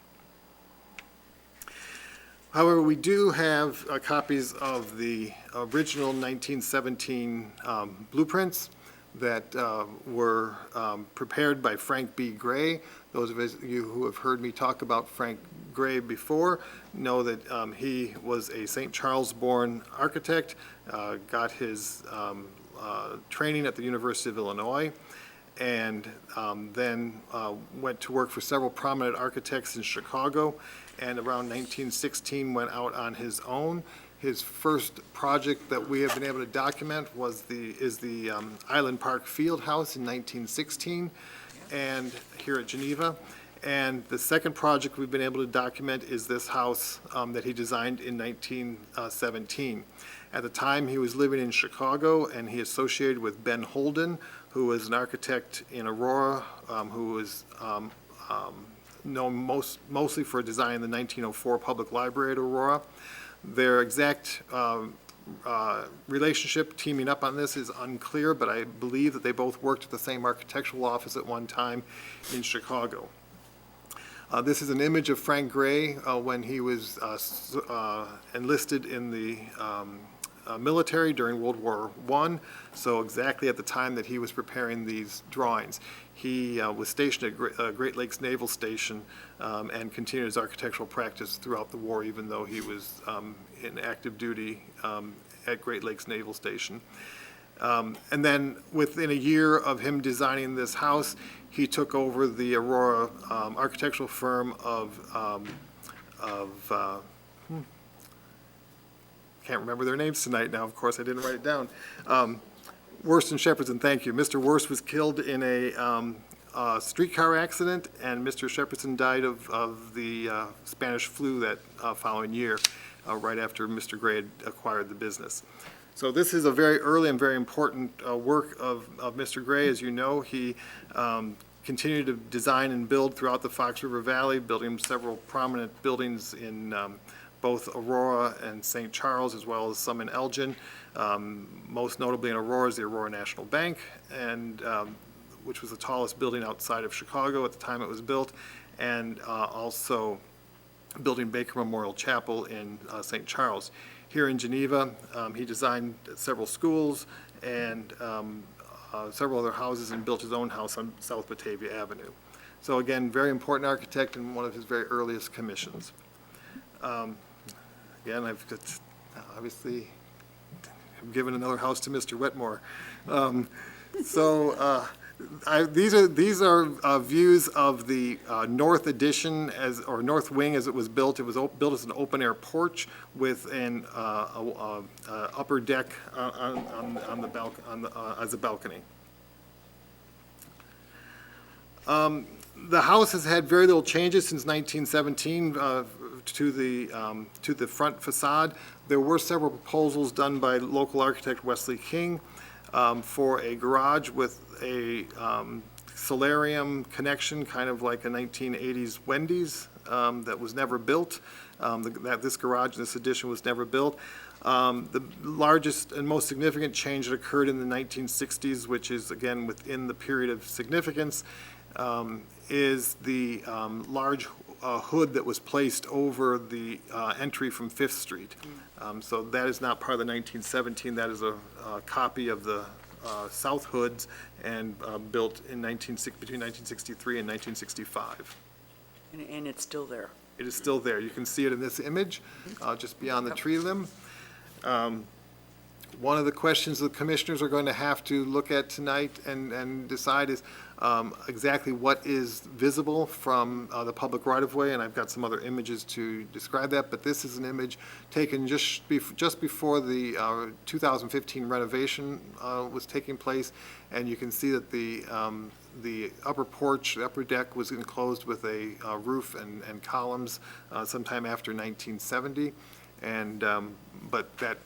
However, we do have copies of the original 1917 blueprints that were prepared by Frank B. Gray. Those of you who have heard me talk about Frank Gray before know that he was a St. Charles-born architect, got his training at the University of Illinois, and then went to work for several prominent architects in Chicago, and around 1916 went out on his own. His first project that we have been able to document is the Island Park Field House in 1916, and here at Geneva. And the second project we've been able to document is this house that he designed in 1917. At the time, he was living in Chicago, and he associated with Ben Holden, who was an architect in Aurora, who was known mostly for designing the 1904 Public Library at Aurora. Their exact relationship, teaming up on this, is unclear, but I believe that they both worked at the same architectural office at one time in Chicago. This is an image of Frank Gray when he was enlisted in the military during World War I, so exactly at the time that he was preparing these drawings. He was stationed at Great Lakes Naval Station and continued his architectural practice throughout the war, even though he was in active duty at Great Lakes Naval Station. And then within a year of him designing this house, he took over the Aurora architectural firm can't remember their names tonight now, of course, I didn't write it down. Worst and Shepherdson, thank you. Mr. Worst was killed in a streetcar accident, and Mr. Shepherdson died of the Spanish flu that following year, right after Mr. Gray had acquired the business. So this is a very early and very important work of Mr. Gray. As you know, he continued to design and build throughout the Fox River Valley, building several prominent buildings in both Aurora and St. Charles, as well as some in Elgin. Most notably in Aurora is the Aurora National Bank, and which was the tallest building outside of Chicago at the time it was built, and also building Baker Memorial Chapel in St. Charles. Here in Geneva, he designed several schools and several other houses, and built his own house on South Batavia Avenue. So again, very important architect and one of his very earliest commissions. Again, I've obviously given another house to Mr. Wetmore. These are views of the north addition or north wing as it was built. It was built as an open air porch with an upper deck as a balcony. The house has had very little changes since 1917 to the front facade. There were several proposals done by local architect Wesley King for a garage with a solarium connection, kind of like a 1980s Wendy's, that was never built. That this garage, this addition was never built. The largest and most significant change that occurred in the 1960s, which is again within the period of significance, is the large hood that was placed over the entry from Fifth Street. So that is not part of the 1917, that is a copy of the south hoods and built in between 1963 and 1965. And it's still there. It is still there. You can see it in this image, just beyond the tree limb. One of the questions the commissioners are going to have to look at tonight and decide is exactly what is visible from the public right-of-way, and I've got some other images to describe that, but this is an image taken just before the 2015 renovation was taking place, and you can see that the upper porch, the upper deck was enclosed with a roof and columns sometime after 1970, and but that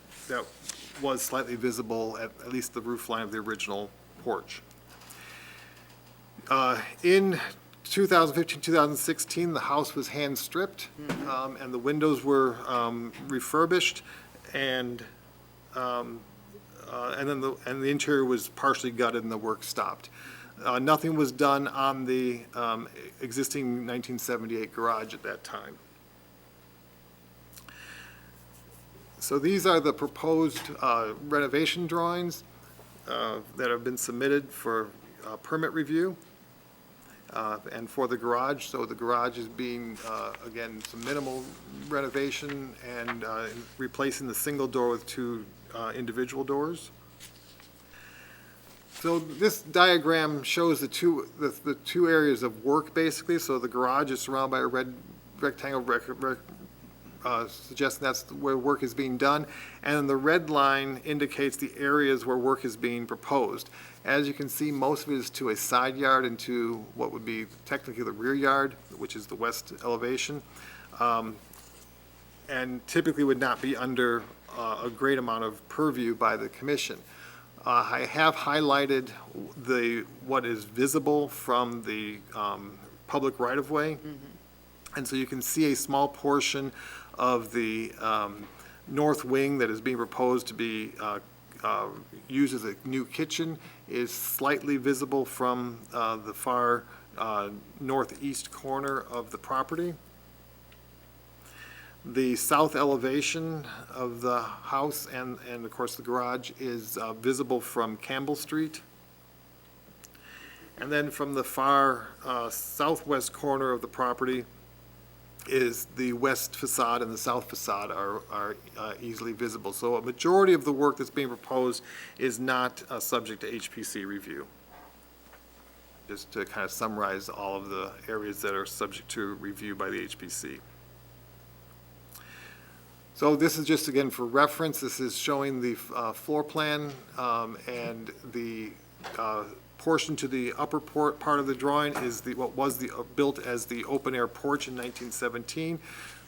was slightly visible at least the roof line of the original porch. In 2015, 2016, the house was hand stripped, and the windows were refurbished, and then the interior was partially gutted and the work stopped. Nothing was done on the existing 1978 garage at that time. So these are the proposed renovation drawings that have been submitted for permit review and for the garage. So the garage is being, again, some minimal renovation and replacing the single door with two individual doors. So this diagram shows the two areas of work, basically. So the garage is surrounded by a red rectangle suggesting that's where work is being done, and then the red line indicates the areas where work is being proposed. As you can see, most of it is to a side yard and to what would be technically the rear yard, which is the west elevation, and typically would not be under a great amount of purview by the commission. I have highlighted what is visible from the public right-of-way, and so you can see a small portion of the north wing that is being proposed to be used as a new kitchen is slightly visible from the far northeast corner of the property. The south elevation of the house and of course the garage is visible from Campbell Street. And then from the far southwest corner of the property is the west facade and the south facade are easily visible. So a majority of the work that's being proposed is not subject to HPC review. Just to kind of summarize all of the areas that are subject to review by the HPC. So this is just again for reference. This is showing the floor plan and the portion to the upper part of the drawing is what was built as the open-air porch in 1917.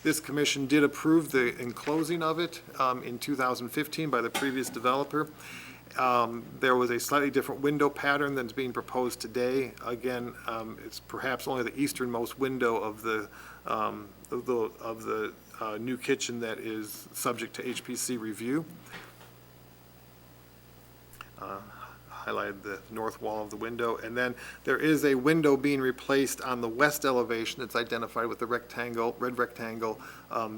This commission did approve the enclosing of it in 2015 by the previous developer. There was a slightly different window pattern than is being proposed today. Again, it's perhaps only the easternmost window of the new kitchen that is subject to HPC review. Highlighted the north wall of the window, and then there is a window being replaced on the west elevation that's identified with the red rectangle,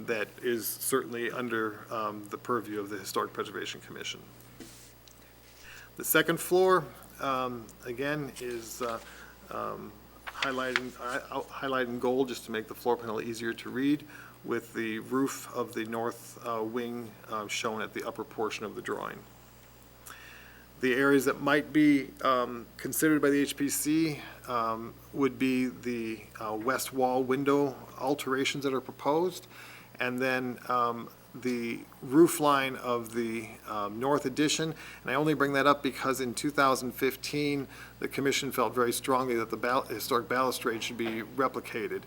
that is certainly under the purview of the Historic Preservation Commission. The second floor, again, is highlighted in gold just to make the floor plan a little easier to read, with the roof of the north wing shown at the upper portion of the drawing. The areas that might be considered by the HPC would be the west wall window alterations that are proposed, and then the roof line of the north addition. And I only bring that up because in 2015, the commission felt very strongly that the historic balustrade should be replicated.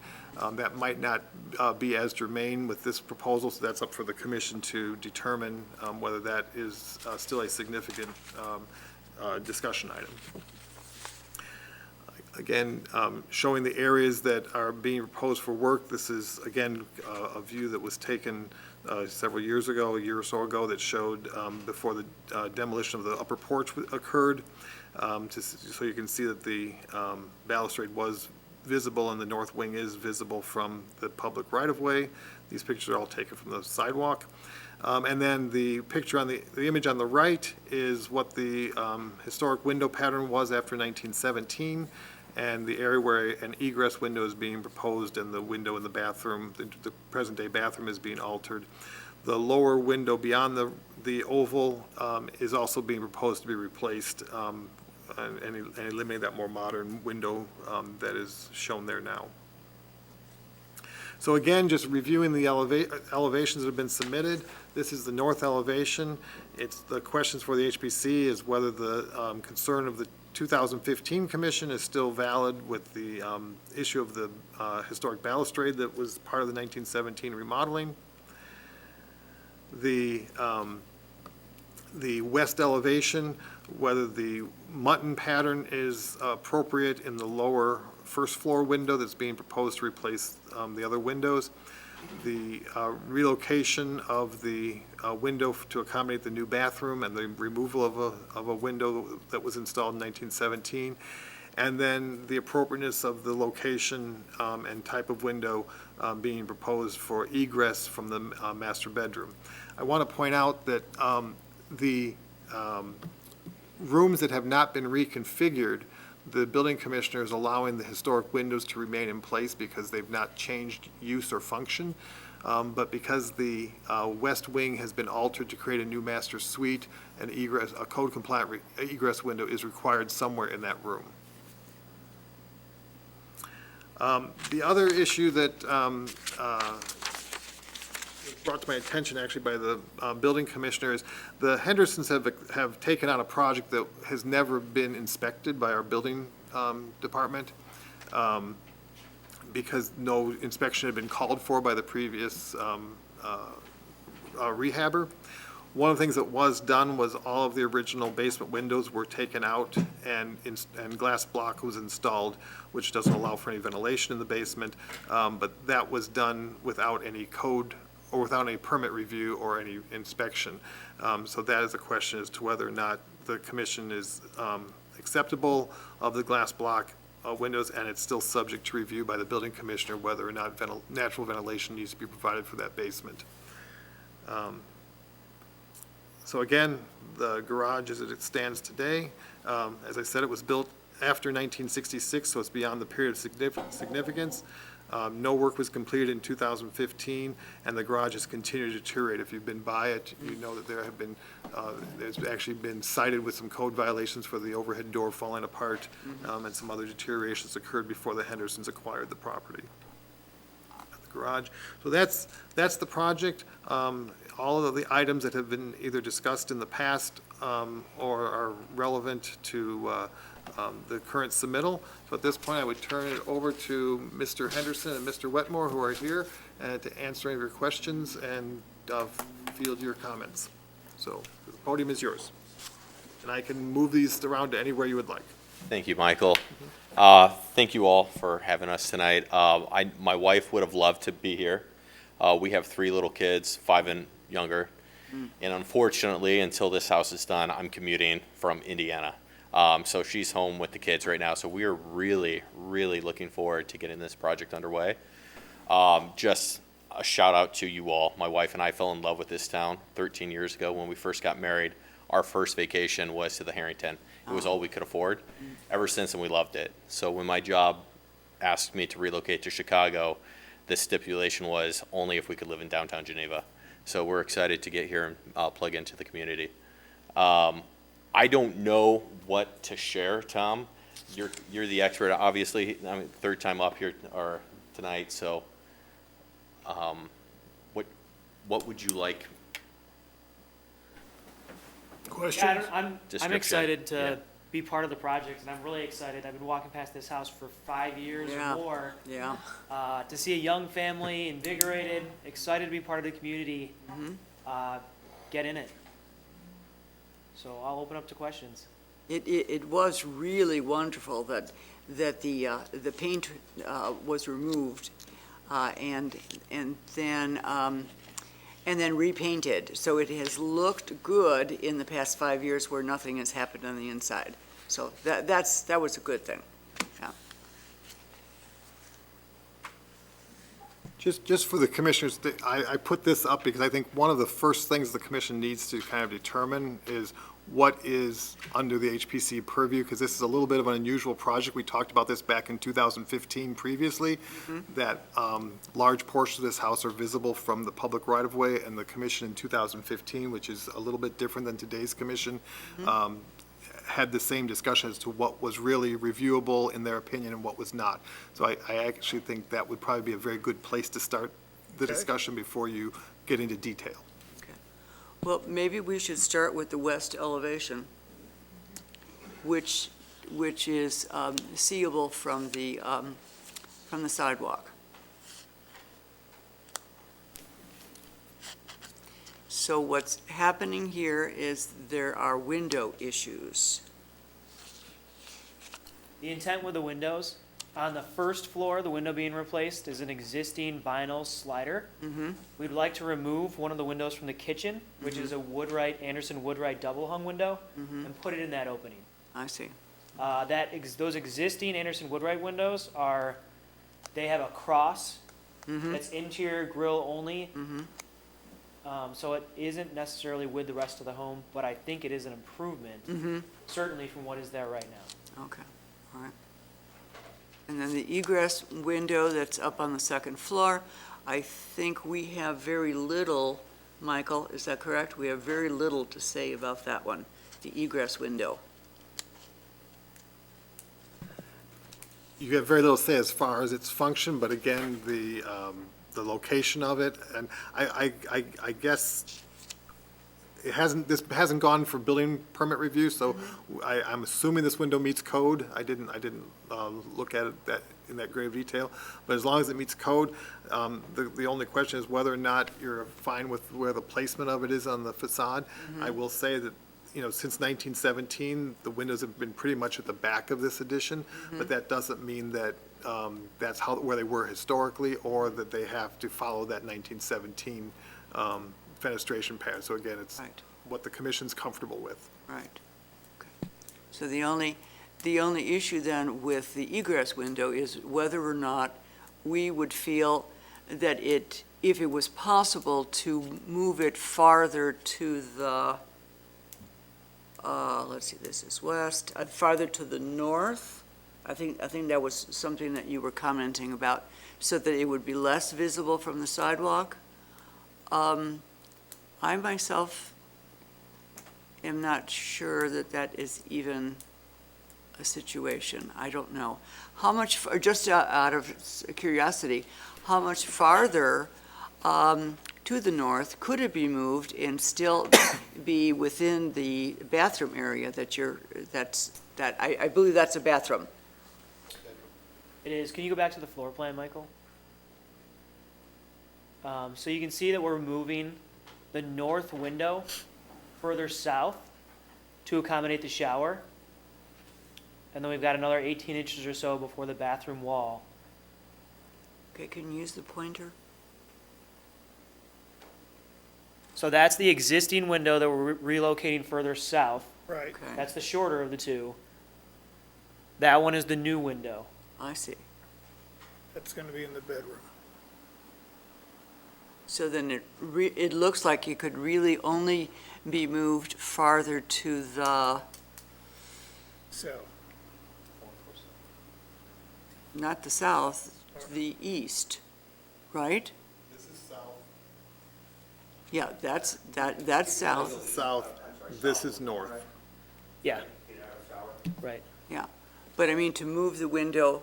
That might not be as germane with this proposal, so that's up for the commission to determine whether that is still a significant discussion item. Again, showing the areas that are being proposed for work. This is, again, a view that was taken several years ago, a year or so ago, that showed before the demolition of the upper porch occurred, so you can see that the balustrade was visible and the north wing is visible from the public right-of-way. These pictures are all taken from the sidewalk. And then the picture on the image on the right is what the historic window pattern was after 1917, and the area where an egress window is being proposed and the window in the bathroom, the present-day bathroom, is being altered. The lower window beyond the oval is also being proposed to be replaced, and eliminate that more modern window that is shown there now. So again, just reviewing the elevations that have been submitted. This is the north elevation. It's the questions for the HPC is whether the concern of the 2015 commission is still valid with the issue of the historic balustrade that was part of the 1917 remodeling. The west elevation, whether the mutton pattern is appropriate in the lower first floor window that's being proposed to replace the other windows. The relocation of the window to accommodate the new bathroom and the removal of a window that was installed in 1917. And then the appropriateness of the location and type of window being proposed for egress from the master bedroom. I want to point out that the rooms that have not been reconfigured, the building commissioner is allowing the historic windows to remain in place because they've not changed use or function. But because the west wing has been altered to create a new master suite, an egress, a code-compliant egress window is required somewhere in that room. The other issue that was brought to my attention actually by the building commissioner is the Hendersons have taken on a project that has never been inspected by our building department because no inspection had been called for by the previous rehabber. One of the things that was done was all of the original basement windows were taken out and glass block was installed, which doesn't allow for any ventilation in the basement, but that was done without any code or without any permit review or any inspection. So that is a question as to whether or not the commission is acceptable of the glass block windows, and it's still subject to review by the building commissioner whether or not natural ventilation needs to be provided for that basement. So again, the garage as it stands today, as I said, it was built after 1966, so it's beyond the period of significance. No work was completed in 2015, and the garage has continued to deteriorate. If you've been by it, you know that there have been, there's actually been cited with some code violations for the overhead door falling apart, and some other deteriorations occurred before the Hendersons acquired the property. The garage. So that's the project. All of the items that have been either discussed in the past or are relevant to the current submittal. So at this point, I would turn it over to Mr. Henderson and Mr. Wetmore, who are here, to answer any of your questions and field your comments. So the podium is yours. And I can move these around to anywhere you would like. Thank you, Michael. Thank you all for having us tonight. My wife would have loved to be here. We have 3 little kids, 5 and younger. And unfortunately, until this house is done, I'm commuting from Indiana. So she's home with the kids right now. So we are really, really looking forward to getting this project underway. Just a shout out to you all. My wife and I fell in love with this town 13 years ago when we first got married. Our first vacation was to the Harrington. It was all we could afford. Ever since then, we loved it. So when my job asked me to relocate to Chicago, the stipulation was only if we could live in downtown Geneva. So we're excited to get here and plug into the community. I don't know what to share, Tom. You're the expert, obviously. I mean, 3rd time up here or tonight. So, what would you like? Questions? Yeah, I'm Description. excited to Yeah. be part of the project, and I'm really excited. I've been walking past this house for 5 years Yeah. or more. Yeah. To see a young family, invigorated, excited to be part of the community, get in it. So I'll open up to questions. It was really wonderful the paint was removed and then repainted. So it has looked good in the past 5 years where nothing has happened on the inside. So that was a good thing. Yeah. Just for the commissioners, I put this up because I think one of the first things the commission needs to kind of determine is what is under the HPC purview, because this is a little bit of an unusual project. We talked about this back in 2015 previously, that large portions of this house are visible from the public right-of-way, and the commission in 2015, which is a little bit different than today's commission, had the same discussion as to what was really reviewable in their opinion and what was not. So I actually think that would probably be a very good place to start the discussion before you get into detail. Well, maybe we should start with the west elevation, which is seeable from the sidewalk. So what's happening here is there are window issues. The intent with the windows, on the first floor, the window being replaced is an existing vinyl slider. We'd like to remove one of the windows from the kitchen, which is a Anderson Woodwright double hung window, and put it in that opening. I see. Those existing Anderson Woodwright windows they have a cross that's interior grill only. So it isn't necessarily with the rest of the home, but I think it is an improvement, certainly from what is there right now. Okay, all right. And then the egress window that's up on the second floor, I think we have very little, Michael, is that correct? We have very little to say about that one, the egress window. You have very little to say as far as its function, but again, the location of it, and I guess this hasn't gone for building permit review, so I'm assuming this window meets code. I didn't look at it in that grave detail, but as long as it meets code, the only question is whether or not you're fine with where the placement of it is on the facade. I will say that, since 1917, the windows have been pretty much at the back of this addition, but that doesn't mean that that's where they were historically, or that they have to follow that 1917 fenestration pattern. So again, it's what the commission's comfortable with. Right. Okay. So the only issue then with the egress window is whether or not we would feel that if it was possible to move it farther to the, let's see, this is west, farther to the north. I think that was something that you were commenting about, so that it would be less visible from the sidewalk. I myself am not sure that is even a situation. I don't know. How much, just out of curiosity, how much farther to the north could it be moved and still be within the bathroom area I believe that's a bathroom? It is. Can you go back to the floor plan, Michael? So you can see that we're moving the north window further south to accommodate the shower. And then we've got another 18 inches or so before the bathroom wall. Okay, can you use the pointer? So that's the existing window that we're relocating further south. Right. Okay, That's the shorter of the two. That one is the new window. I see. That's going to be in the bedroom. So then it looks like it could really only be moved farther to the, So, not the south, the east, right? This is south. Yeah, that's south, South, this is north. Yeah. Right. but I mean, to move the window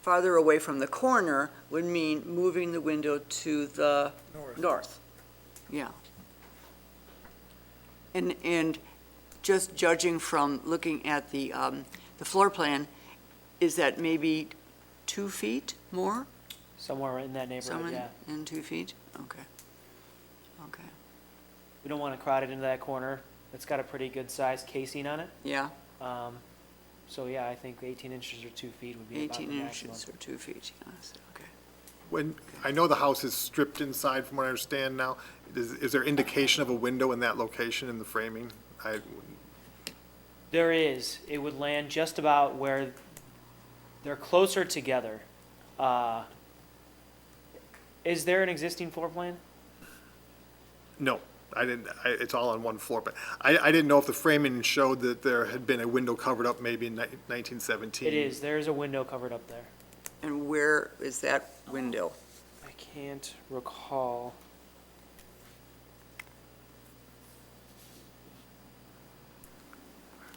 farther away from the corner would mean moving the window to the north. Yeah. And just judging from looking at the floor plan, is that maybe 2 feet more? Somewhere in that neighborhood, Someone yeah. in 2 feet? Okay. Okay, We don't want to crowd it into that corner. It's got a pretty good sized casing on it. yeah, So yeah, I think 18 inches or 2 feet would be about the 18 maximum. inches or 2 feet, yes, okay. I know the house is stripped inside from what I understand now. Is there indication of a window in that location in the framing? There is. It would land just about where they're closer together. Is there an existing floor plan? No, I didn't, it's all on one floor, but I didn't know if the framing showed that there had been a window covered up maybe in 1917. It is. There's a window covered up there. And where is that window? I can't recall.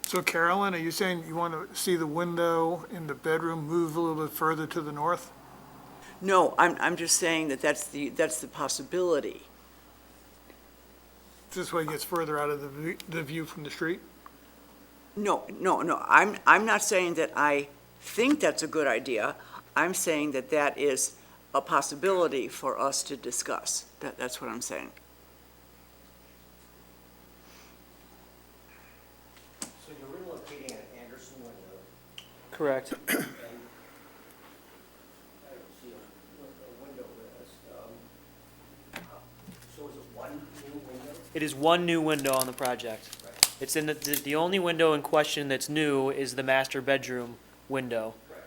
So Carolyn, are you saying you want to see the window in the bedroom move a little bit further to the north? No, I'm just saying that that's the possibility. This way it gets further out of the view from the street? No, I'm not saying that I think that's a good idea. I'm saying that that is a possibility for us to discuss. That's what I'm saying. So you're relocating an Anderson window, Correct. and I don't see a window with us. So is it one new window? It is one new window on the project. It's in the only window in question that's new is the master bedroom window. Right,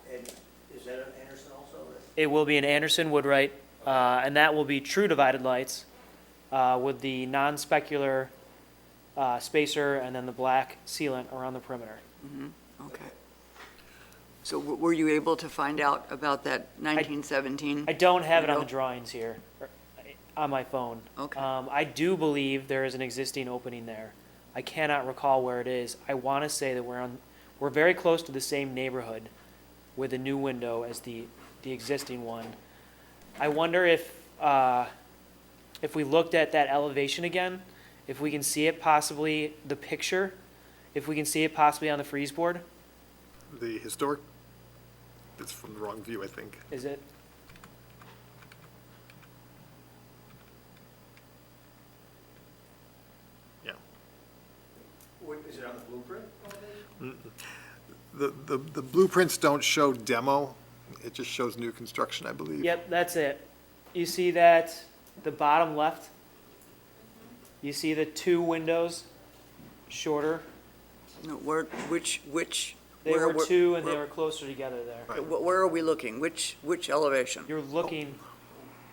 okay. And is that an Anderson also? It will be an Anderson Woodwright, and that will be true divided lights with the non-specular spacer and then the black sealant around the perimeter. Okay. So were you able to find out about that 1917? I don't have it on the window? drawings here, on my phone. Okay. I do believe there is an existing opening there. I cannot recall where it is. I want to say that we're very close to the same neighborhood with a new window as the existing one. I wonder if we looked at that elevation again, if we can see it possibly, the picture, if we can see it possibly on the freeze board. The historic, it's from the wrong view, I think. Is it? Yeah. Is it on the blueprint? The blueprints don't show demo, it just shows new construction, I believe. Yep, that's it. You see that, the bottom left? You see the two windows, shorter? No, which, They where- were two and they where- were closer together there. where are we looking? Which elevation? You're looking,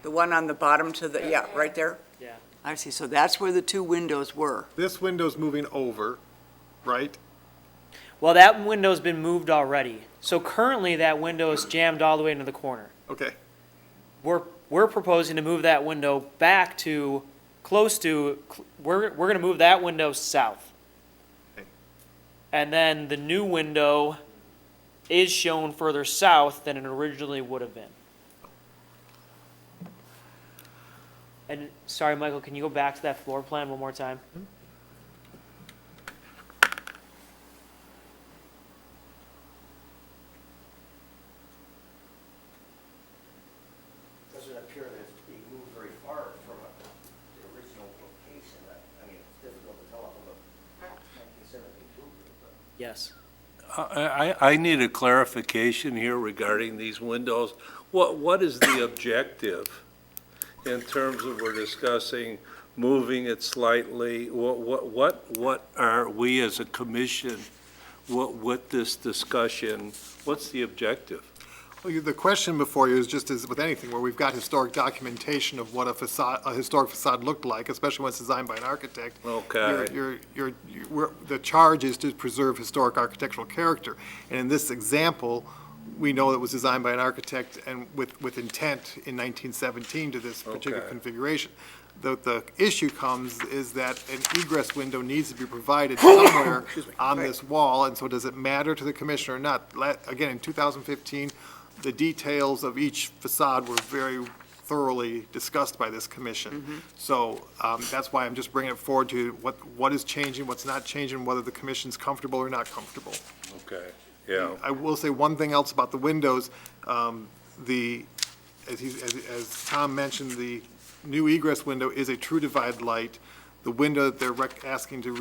The one on the bottom to the, yeah, right there? yeah. I see, so that's where the two windows were. This window's moving over, right? Well, that window's been moved already. So currently, that window is jammed all the way into the corner. Okay, We're proposing to move that window back to close to, we're gonna move that window south. Okay. And then the new window is shown further south than it originally would have been. And, sorry, Michael, can you go back to that floor plan one more time? Doesn't appear that it's being moved very far from the original location. I mean, it's difficult to tell from the 1972, but. Yes. I need a clarification here regarding these windows. What is the objective in terms of we're discussing moving it slightly? What are we as a commission, with this discussion, what's the objective? well, the question before you is just as with anything, where we've got historic documentation of what a historic facade looked like, especially when it's designed by an architect. Okay. The charge is to preserve historic architectural character. And in this example, we know it was designed by an architect and with intent in 1917 to this particular Okay. configuration. The issue comes is that an egress window needs to be provided somewhere on this wall, and so does it matter to the commission or not? Again, in 2015, the details of each facade were very thoroughly discussed by this commission. So that's why I'm just bringing it forward to what is changing, what's not changing, whether the commission's comfortable or not comfortable. Okay, yeah. I will say one thing else about the windows. As Tom mentioned, the new egress window is a true divide light. The window that they're asking to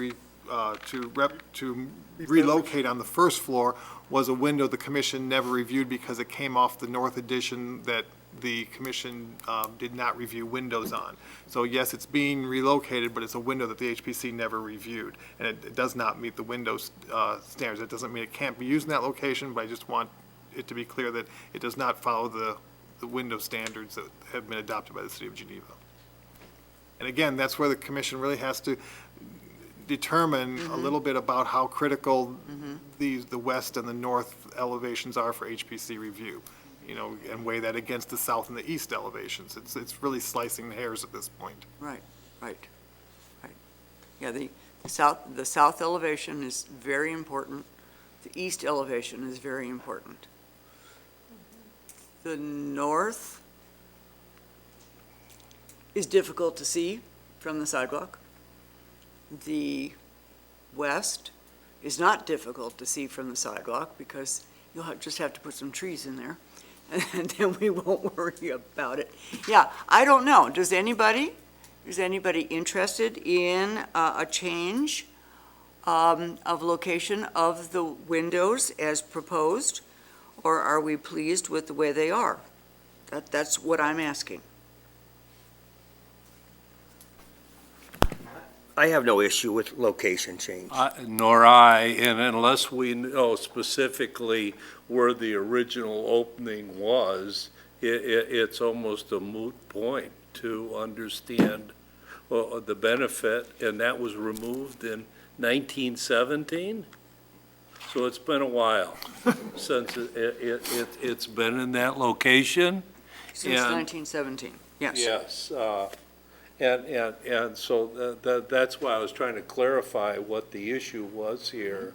to relocate on the first floor was a window the commission never reviewed because it came off the north addition that the commission did not review windows on. So yes, it's being relocated, but it's a window that the HPC never reviewed, and it does not meet the windows standards. It doesn't mean it can't be used in that location, but I just want it to be clear that it does not follow the window standards that have been adopted by the city of Geneva. And again, that's where the commission really has to determine a little bit about how critical the west and the north elevations are for HPC review, and weigh that against the south and the east elevations. It's really slicing the hairs at this point. Right. Yeah, the south elevation is very important. The east elevation is very important. The north is difficult to see from the sidewalk. The west is not difficult to see from the sidewalk because you'll just have to put some trees in there, and then we won't worry about it. Yeah, I don't know. Is anybody interested in a change of location of the windows as proposed, or are we pleased with the way they are? That's what I'm asking. I have no issue with location change. Nor I, and unless we know specifically where the original opening was, it's almost a moot point to understand the benefit, and that was removed in 1917? So it's been a while since it's been in that location. Since And- 1917, yes. Yes, and so that's why I was trying to clarify what the issue was here,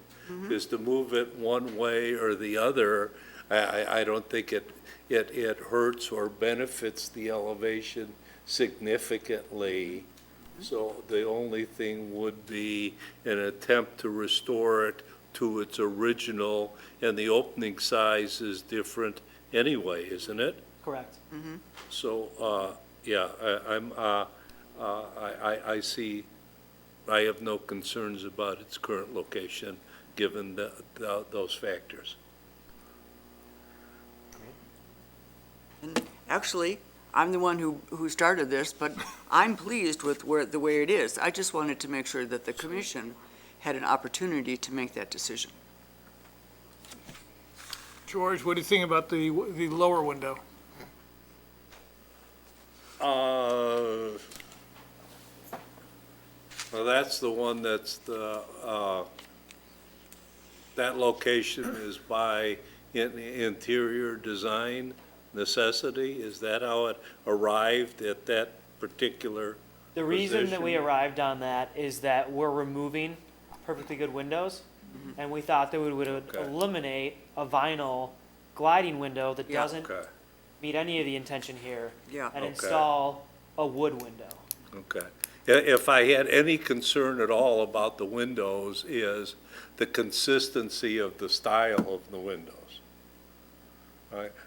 is to move it one way or the other. I don't think it hurts or benefits the elevation significantly. So the only thing would be an attempt to restore it to its original, and the opening size is different anyway, isn't it? Correct. So, yeah, I see, I have no concerns about its current location, given those factors. And actually, I'm the one who started this, but I'm pleased with the way it is. I just wanted to make sure that the commission had an opportunity to make that decision. George, what do you think about the lower window? Well, that's the one that's that location is by interior design necessity? Is that how it arrived at that particular The reason that we position? arrived on that is that we're removing perfectly good windows, and we thought that we would Okay. eliminate a vinyl gliding window that Yeah. doesn't Okay, meet any of the intention here, Yeah. and Okay. install a wood window. okay. If I had any concern at all about the windows, is the consistency of the style of the windows.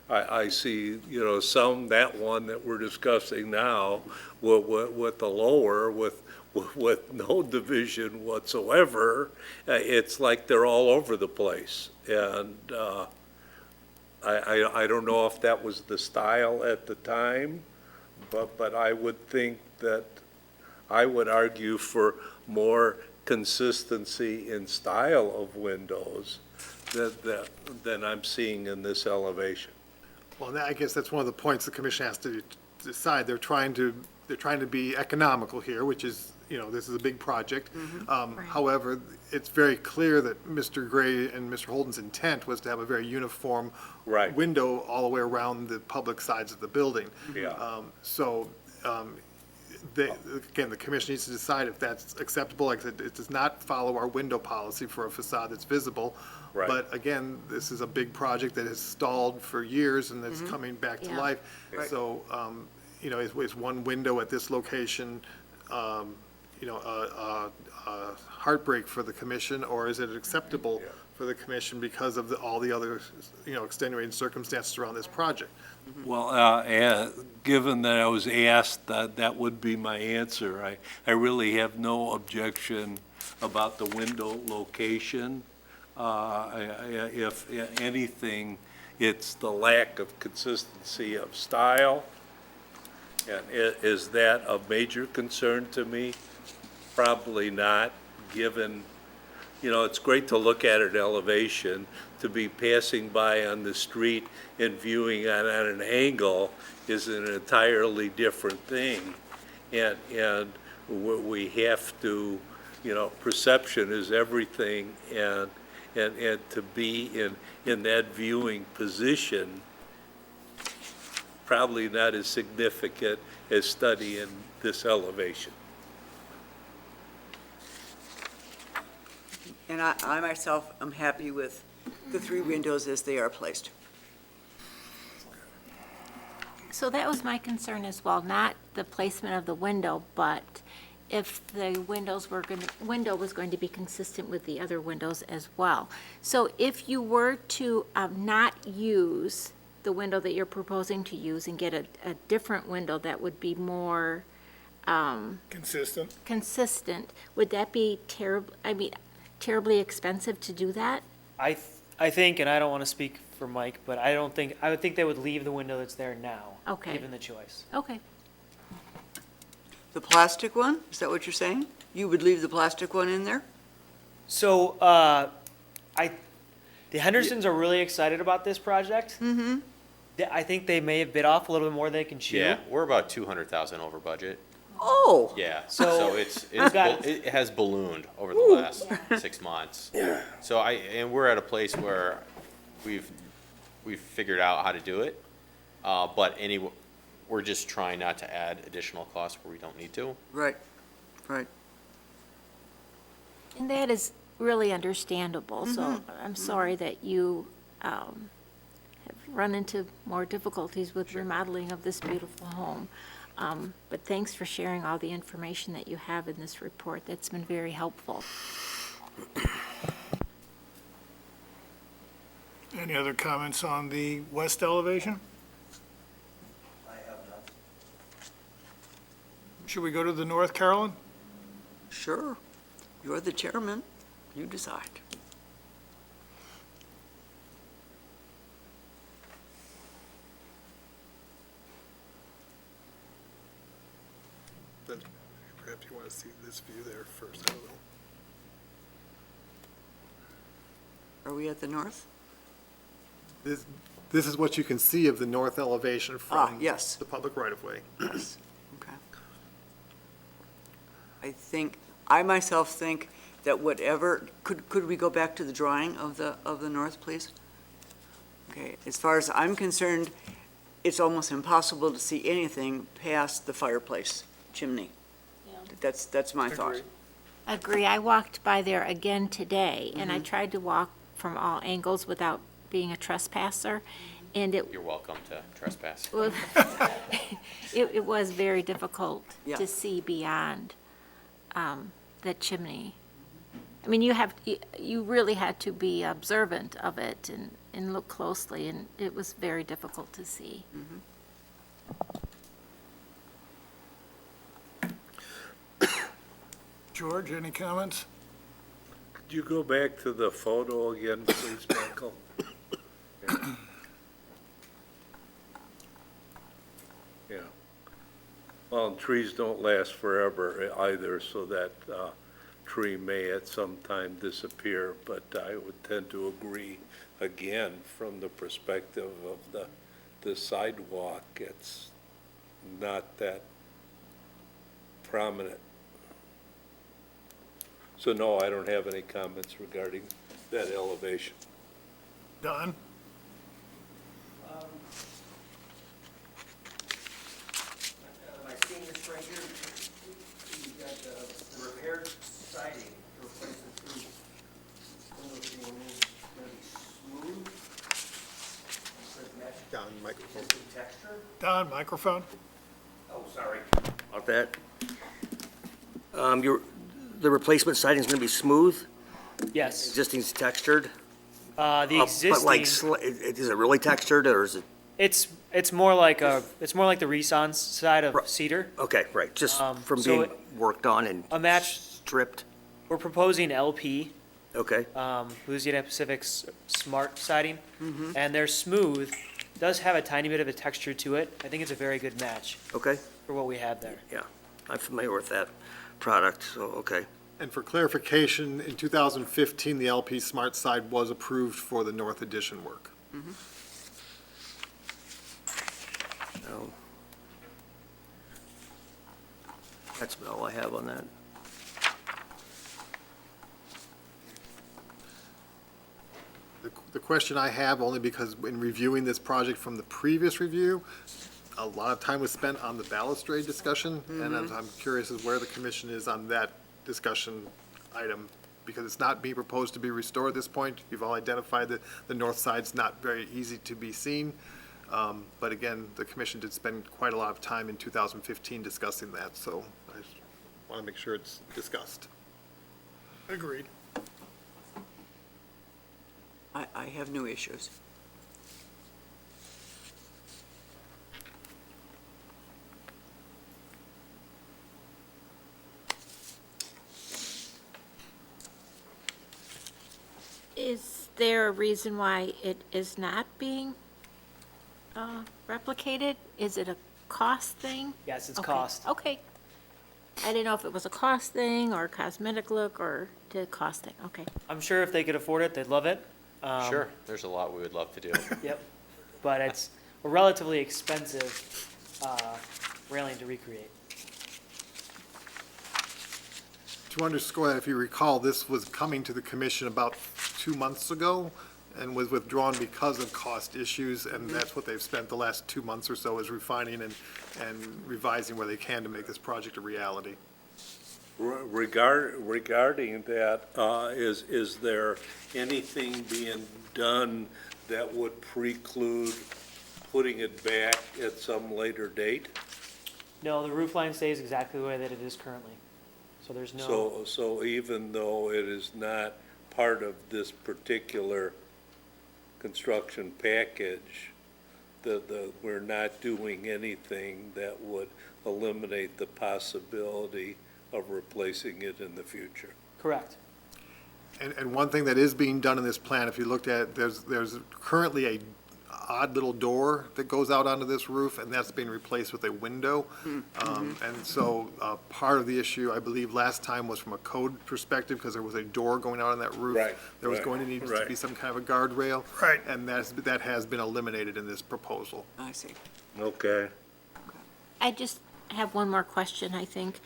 I see, that one that we're discussing now, with the lower, with no division whatsoever, it's like they're all over the place. And I don't know if that was the style at the time, but I would think that, I would argue for more consistency in style of windows than I'm seeing in this elevation. Well, and I guess that's one of the points the commission has to decide. They're trying to be economical here, which is, this is a big project. However, it's very clear that Mr. Gray and Mr. Holden's intent was to have a very uniform Right. window all the way around the public sides of the building. Yeah. Again, the commission needs to decide if that's acceptable. Like I said, it does not follow our window policy for a facade that's visible. Right. But again, this is a big project that has stalled for years and it's coming back to Yeah. life. Right. So, is one window at this location, a heartbreak for the commission, or is it acceptable for the commission because of all the other, extenuating circumstances around this project? Well, given that I was asked, that would be my answer. I really have no objection about the window location. If anything, it's the lack of consistency of style. And is that a major concern to me? Probably not, given, it's great to look at an elevation, to be passing by on the street and viewing it at an angle is an entirely different thing. And we have to, perception is everything, and to be in that viewing position, probably not as significant as studying this elevation. And I myself am happy with the 3 windows as they are placed. So that was my concern as well, not the placement of the window, but if the window was going to be consistent with the other windows as well. So if you were to not use the window that you're proposing to use and get a different window that would be more consistent, would that be terribly expensive to do that? I think, and I don't want to speak for Mike, but I would think they would leave the window that's there now. Okay. Given the choice. Okay. The plastic one, is that what you're saying? You would leave the plastic one in there? So, the Hendersons are really excited about this project. Mm-hmm. I think they may have bit off a little bit more than they can chew. Yeah, we're about 200,000 over budget. Oh, Yeah, So- so got- it has ballooned over the last 6 months. Yeah. So and we're at a place where we've figured out how to do it, but we're just trying not to add additional costs where we don't need to. right, right. And that is really understandable, so I'm sorry that you have run into more difficulties with remodeling of this beautiful home. But thanks for sharing all the information that you have in this report. That's been very helpful. Any other comments on the west elevation? I have none. Should we go to the north, Carolyn? Sure. You're the chairman. You decide. Perhaps you want to see this view there first, I don't know. Are we at the north? This is what you can see of the north elevation from yes. the public right-of-way. Yes. Okay. I myself think that whatever, could we go back to the drawing of the north, please? Okay, as far as I'm concerned, it's almost impossible to see anything past the fireplace chimney. That's my thought. Agree. I walked by there again today, and I tried to walk from all angles without being a trespasser, and it You're welcome to trespass. well, it was very difficult Yeah. to see beyond the chimney. I mean, you really had to be observant of it and look closely, and it was very difficult to see. George, any comments? Could you go back to the photo again, please, Michael? Yeah. Well, and trees don't last forever either, so that tree may at some time disappear, but I would tend to agree, again, from the perspective of the sidewalk, it's not that prominent. So no, I don't have any comments regarding that elevation. Don? Am I seeing this right here? You've got the repaired siding to replace the three windows being removed. It's going to be smooth. It says match Down microphone. existing texture. Don, microphone? Oh, sorry. About that. The replacement siding is going to be smooth, Yes. existing's textured. The existing. But like, is it really textured or is it? It's more like the Renaissance side of cedar. Okay, right, just from so being worked on and A match, stripped. We're proposing LP, Okay, Louisiana Pacific's smart siding, and they're smooth, does have a tiny bit of a texture to it. I think it's a very good match okay, for what we have there. yeah. I'm familiar with that product, so, okay. And for clarification, in 2015, the LP Smart Side was approved for the North Addition work. No. That's about all I have on that. The question I have, only because in reviewing this project from the previous review, a lot of time was spent on the balustrade discussion, and I'm curious as where the commission is on that discussion item, because it's not being proposed to be restored at this point. You've all identified that the north side's not very easy to be seen. But again, the commission did spend quite a lot of time in 2015 discussing that, so I just want to make sure it's discussed. Agreed. I have no issues. Is there a reason why it is not being replicated? Is it a cost thing? Yes, it's Okay, cost. Okay. I didn't know if it was a cost thing or a cosmetic look or the cost thing. Okay. I'm sure if they could afford it, they'd love it. Sure, there's a lot we would love to do. Yep. But it's a relatively expensive railing to recreate. To underscore that, if you recall, this was coming to the commission about 2 months ago and was withdrawn because of cost issues, and that's what they've spent the last 2 months or so, is refining and revising where they can to make this project a reality. Regarding that, is there anything being done that would preclude putting it back at some later date? No, the roof line stays exactly the way that it is currently. So there's no, So even though it is not part of this particular construction package, we're not doing anything that would eliminate the possibility of replacing it in the future. correct. And one thing that is being done in this plan, if you looked at, it, there's currently a odd little door that goes out onto this roof, and that's being replaced with a window. And so part of the issue, I believe, last time was from a code perspective, because there was a door going out on that roof. Right, There was right, going to need to right. be some kind of a guardrail. Right. And that has been eliminated in this proposal. I see. Okay. I just have one more question, I think.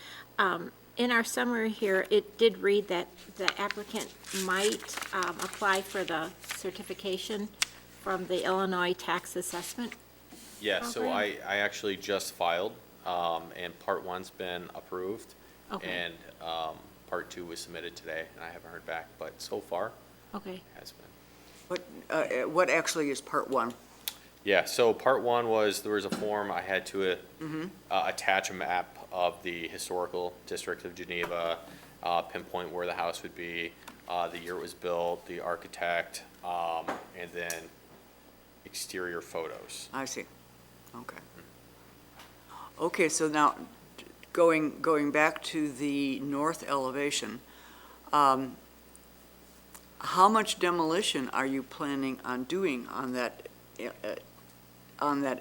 In our summary here, it did read that the applicant might apply for the certification from the Illinois tax assessment. Yeah, so program? I actually just filed, and part one's been approved. Okay. And part two was submitted today, and I haven't heard back, but so far Okay. has been. What actually is part one? Yeah, so part one was, there was a form, I had to attach a map of the historical district of Geneva, pinpoint where the house would be, the year it was built, the architect, and then exterior photos. I see. Okay. Okay, so now, going back to the north elevation, how much demolition are you planning on doing on that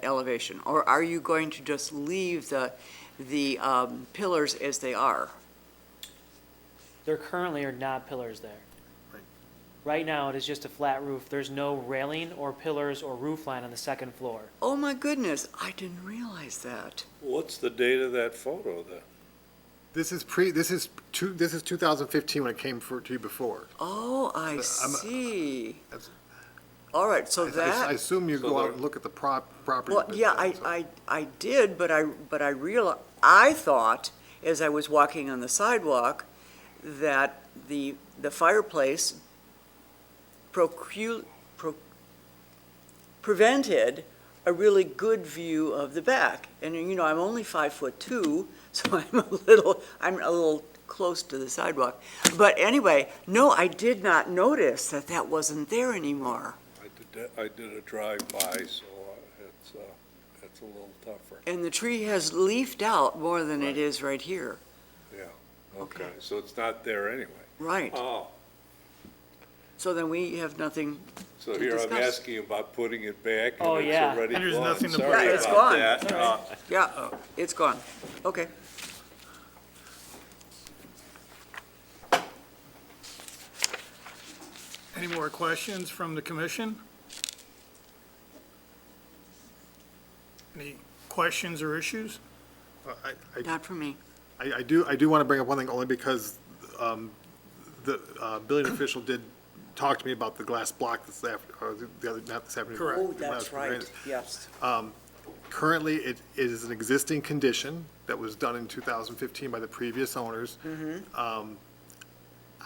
elevation? Or are you going to just leave the pillars as they are? There currently are not pillars there. Right. Right now, it is just a flat roof. There's no railing or pillars or roof line on the second floor. Oh, my goodness, I didn't realize that. What's the date of that photo then? This is 2015 when it came to you before. Oh, I see. That's- All right, so I that. assume you So go out there- and look at the property. Well, yeah, I did, but I thought, as I was walking on the sidewalk, that the fireplace prevented a really good view of the back. And, you know, I'm only 5'2", so I'm a little close to the sidewalk. But anyway, no, I did not notice that wasn't there anymore. I did a drive-by, so it's a little tougher. And the tree has leafed out more than it is right here. Yeah, Okay. okay, so it's not there anyway. Right. Oh, So then we have nothing, so To here I'm discuss. asking about putting it back and Oh, it's yeah. already And there's gone. nothing to Sorry put- Yeah, it's about gone. that. yeah, it's gone. Okay. Any more questions from the commission? Any questions or issues? Not for me. I do want to bring up one thing, only because the building official did talk to me about the glass block this after, or the other, not this afternoon. Correct. Oh, last that's right, night. yes. Currently, it is an existing condition that was done in 2015 by the previous owners.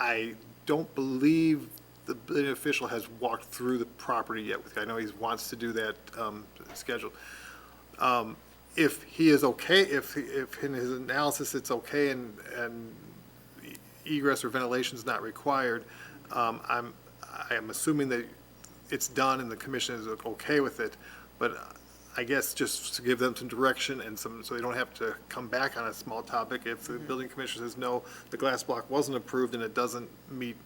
I don't believe the building official has walked through the property yet. I know he wants to do that scheduled. If he is okay, if in his analysis it's okay and egress or ventilation is not required, I am assuming that it's done and the commission is okay with it, but I guess just to give them some direction and some, so they don't have to come back on a small topic. If the building commissioner says, no, the glass block wasn't approved and it doesn't meet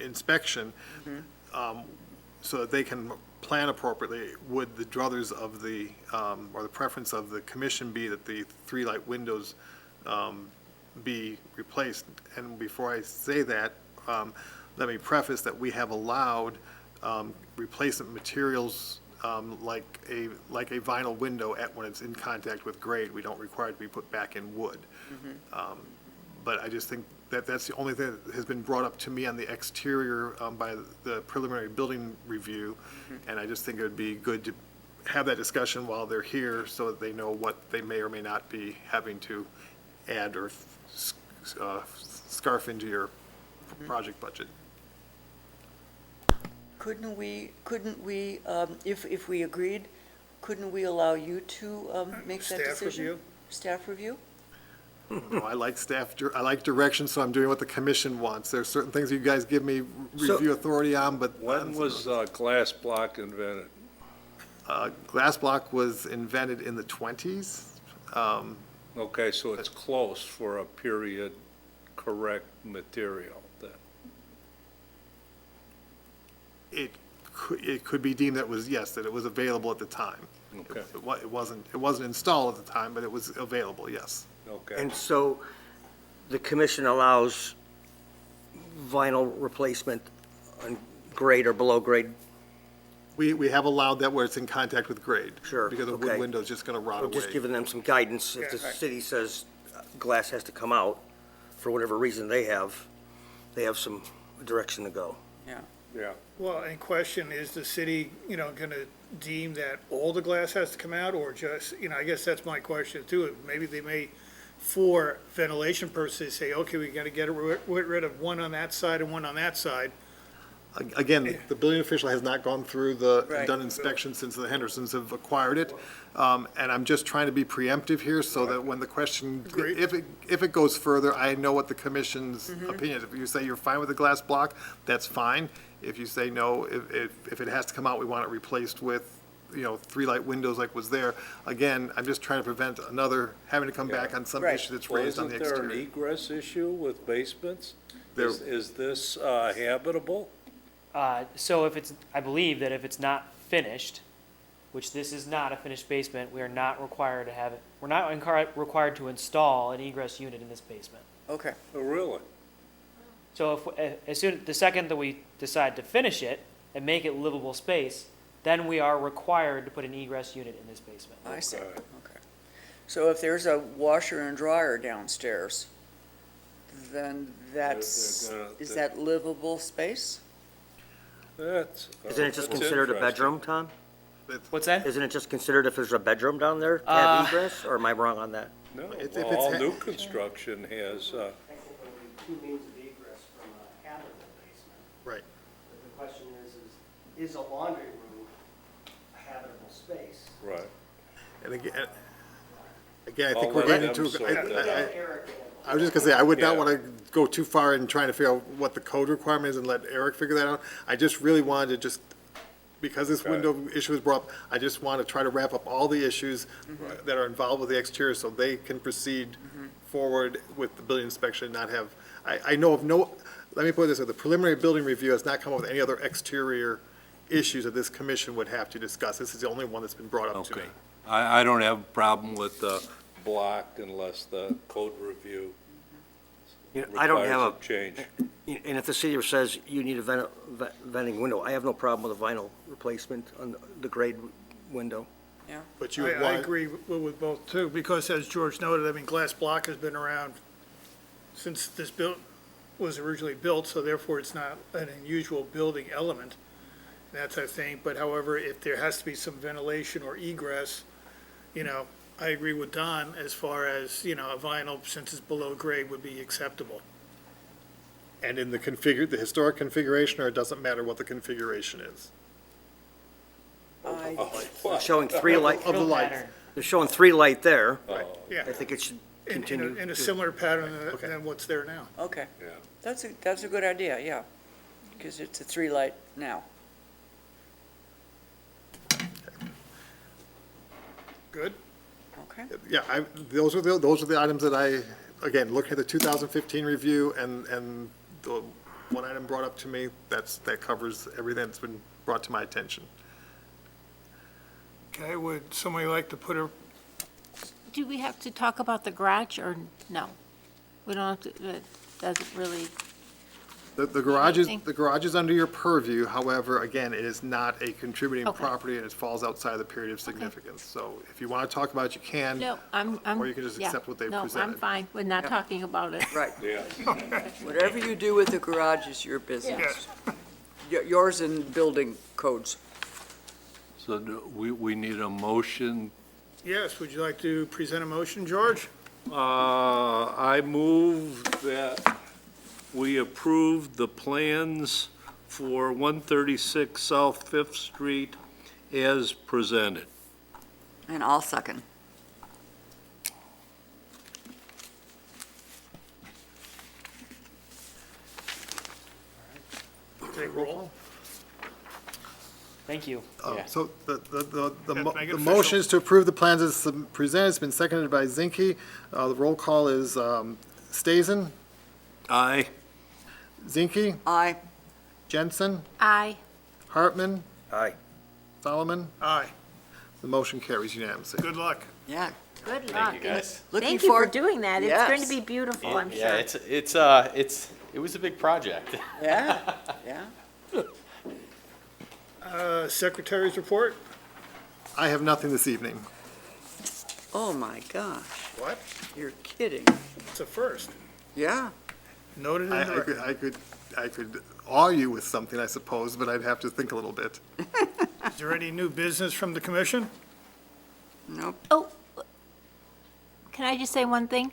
inspection, so that they can plan appropriately, would the druthers of the, or the preference of the commission be that the three light windows be replaced? And before I say that, let me preface that we have allowed replacement materials like a vinyl window when it's in contact with grade. We don't require it to be put back in wood. But I just think that that's the only thing that has been brought up to me on the exterior by the preliminary building review. And I just think it would be good to have that discussion while they're here so that they know what they may or may not be having to add or scarf into your project budget. Couldn't we, if we agreed, couldn't we allow you to make that Staff decision? review? Staff review? No, I like I like direction, so I'm doing what the commission wants. There's certain things you guys give me review authority on, but. When was glass block invented? Glass block was invented in the 20s. Okay, so it's close for a period correct material then. It could be deemed that was, yes, that it was available at the time. Okay. It wasn't installed at the time, but it was available, yes. Okay. And so the commission allows vinyl replacement on grade or below grade? We have allowed that where it's in contact with grade. Sure, Because the wood okay. window's just gonna rot Or away. just giving them some guidance, if the Yeah. city says glass has to come out, for whatever reason they have some direction to go. Yeah. Well, and question, is the city, going to deem that all the glass has to come out, or just, I guess that's my question too. Maybe they may, for ventilation purposes, say, okay, we got to get rid of one on that side and one on that side. Again, the building official has not gone through Right. done inspection since the Hendersons have acquired it. And I'm just trying to be preemptive here so that when the question, Agreed. if it goes further, I know what the commission's opinion is. If you say you're fine with the glass block, that's fine. If you say no, if it has to come out, we want it replaced with, three light windows like was there. Again, I'm just trying to prevent having to come back on some Right. issue that's Well, raised on the isn't there an exterior. egress issue with basements? There- Is this habitable? So I believe that if it's not finished, which this is not a finished basement, we are not required to have it, we're not required to install an egress unit in this basement. Okay, Oh, really? So the second that we decide to finish it and make it livable space, then we are required to put an egress unit in this basement. I see, Okay. okay. So if there's a washer and dryer downstairs, then is gonna- that livable space? That's. Isn't it just that's considered a interesting. bedroom, Tom? What's that? Isn't it just considered if there's a bedroom down there to have egress, or am I wrong on that? No, If well, it's all ha- new construction has, Two means of egress from a habitable basement. Right. But the question is a laundry room a habitable space? right. And again, I I'll think we're let getting them into, sort that out. I was just gonna say, I would not Yeah. wanna go too far in trying to figure out what the code requirement is and let Eric figure that out. I just really wanted to just, because this Okay. window issue was brought up, I just want to try to wrap up all the issues that are involved with the exterior so they can proceed forward with the building inspection and not have, I know of no, let me put it this way, the preliminary building review has not come up with any other exterior issues that this commission would have to discuss. This is the only one that's been brought up to me. Okay. I don't have a problem with the block unless the code review You know, I don't have requires a change. And if the city says you need a venting window, I have no problem with a vinyl replacement on the grade window. But you would I want, agree with both too, because as George noted, I mean, glass block has been around since this was originally built, so therefore it's not an unusual building element, that type of thing. But however, if there has to be some ventilation or egress, I agree with Don as far as, a vinyl, since it's below grade, would be acceptable. and in the historic configuration, or it doesn't matter what the configuration is? They're showing three light, Of the lights. Pattern. they're showing three light there. Yeah, I think it should in continue. a similar pattern than what's there now. Okay. Yeah. That's a good idea, yeah, because it's a three light now. Good? Okay. Yeah, those are the items that I, again, looking at the 2015 review and the one item brought up to me, that covers everything that's been brought to my attention. Okay, would somebody like to put a, Do we have to talk about the garage, or no? We don't have to, it doesn't really, The Anything? garage is under your purview, however, again, it is not a contributing Okay. property and it falls outside of the period of significance. So if you want to talk about it, you can. no, I'm. Or you can just yeah, accept what they No, I'm presented. fine with not talking about it. Right. Yeah. Whatever you do with the garage is your business. Yours and building codes. So we need a motion. yes, would you like to present a motion, George? I move that we approve the plans for 136 South Fifth Street as presented. And I'll second. Take roll. Thank you. Yeah. So the make it motion official. is to approve the plans as presented. It's been seconded by Zinke. The roll call is Stazen, Aye. Zinke, Aye. Jensen, Aye. Hartman, Aye. Solomon. Aye, The motion carries unanimously. good luck. Yeah. Good luck. Thank you, guys. Looking Thank you for forward- doing that. It's going to Yes. be beautiful, I'm Yeah, sure. it was a big project. Yeah, yeah. Secretary's report? I have nothing this evening. Oh, my gosh, What? you're kidding. It's a first. Yeah. Noted in the record. I could awe you with something, I suppose, but I'd have to think a little bit. Is there any new business from the commission? Nope. Oh, can I just say one thing?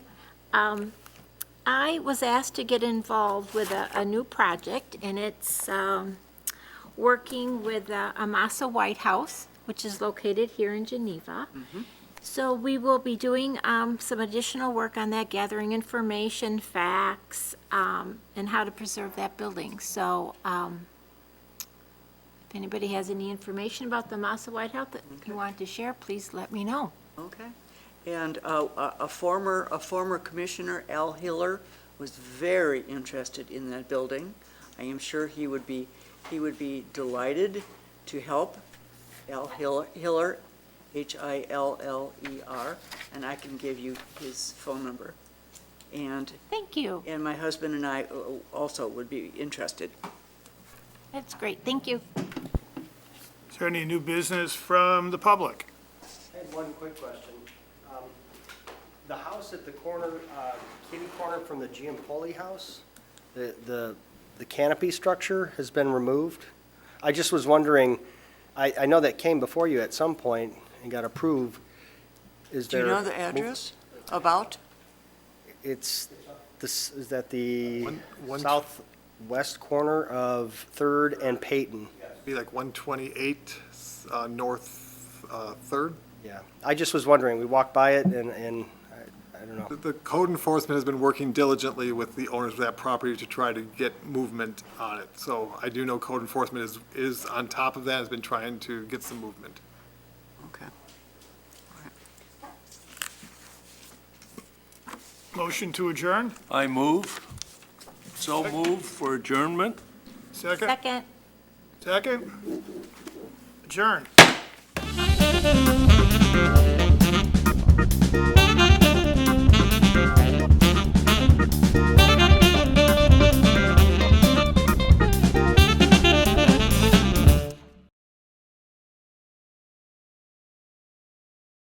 I was asked to get involved with a new project, and it's working with Amasa White House, which is located here in Geneva. So we will be doing some additional work on that, gathering information, facts, and how to preserve that building. So if anybody has any information about the Amasa White House that you want to share, please let me know. Okay. And a former commissioner, Al Hiller, was very interested in that building. I am sure he would be delighted to help. Al Hiller, Hiller, and I can give you his phone number. And Thank you. my husband and I also would be interested. That's great. Thank you. Is there any new business from the public? I had one quick question. The house at the corner, kitty corner from the Giampoli house, the canopy structure has been removed. I just was wondering, I know that came before you at some point and got approved. Is Do you there? know the address about? It's, this, is that the One- southwest corner of Third and Peyton? Be like 128 North 3rd. Yeah, I just was wondering, we walked by it and I don't know. The code enforcement has been working diligently with the owners of that property to try to get movement on it. So I do know code enforcement is on top of that, has been trying to get some movement. Okay. Motion to adjourn? I move. So move for adjournment. Second? Second. Second? Adjourn.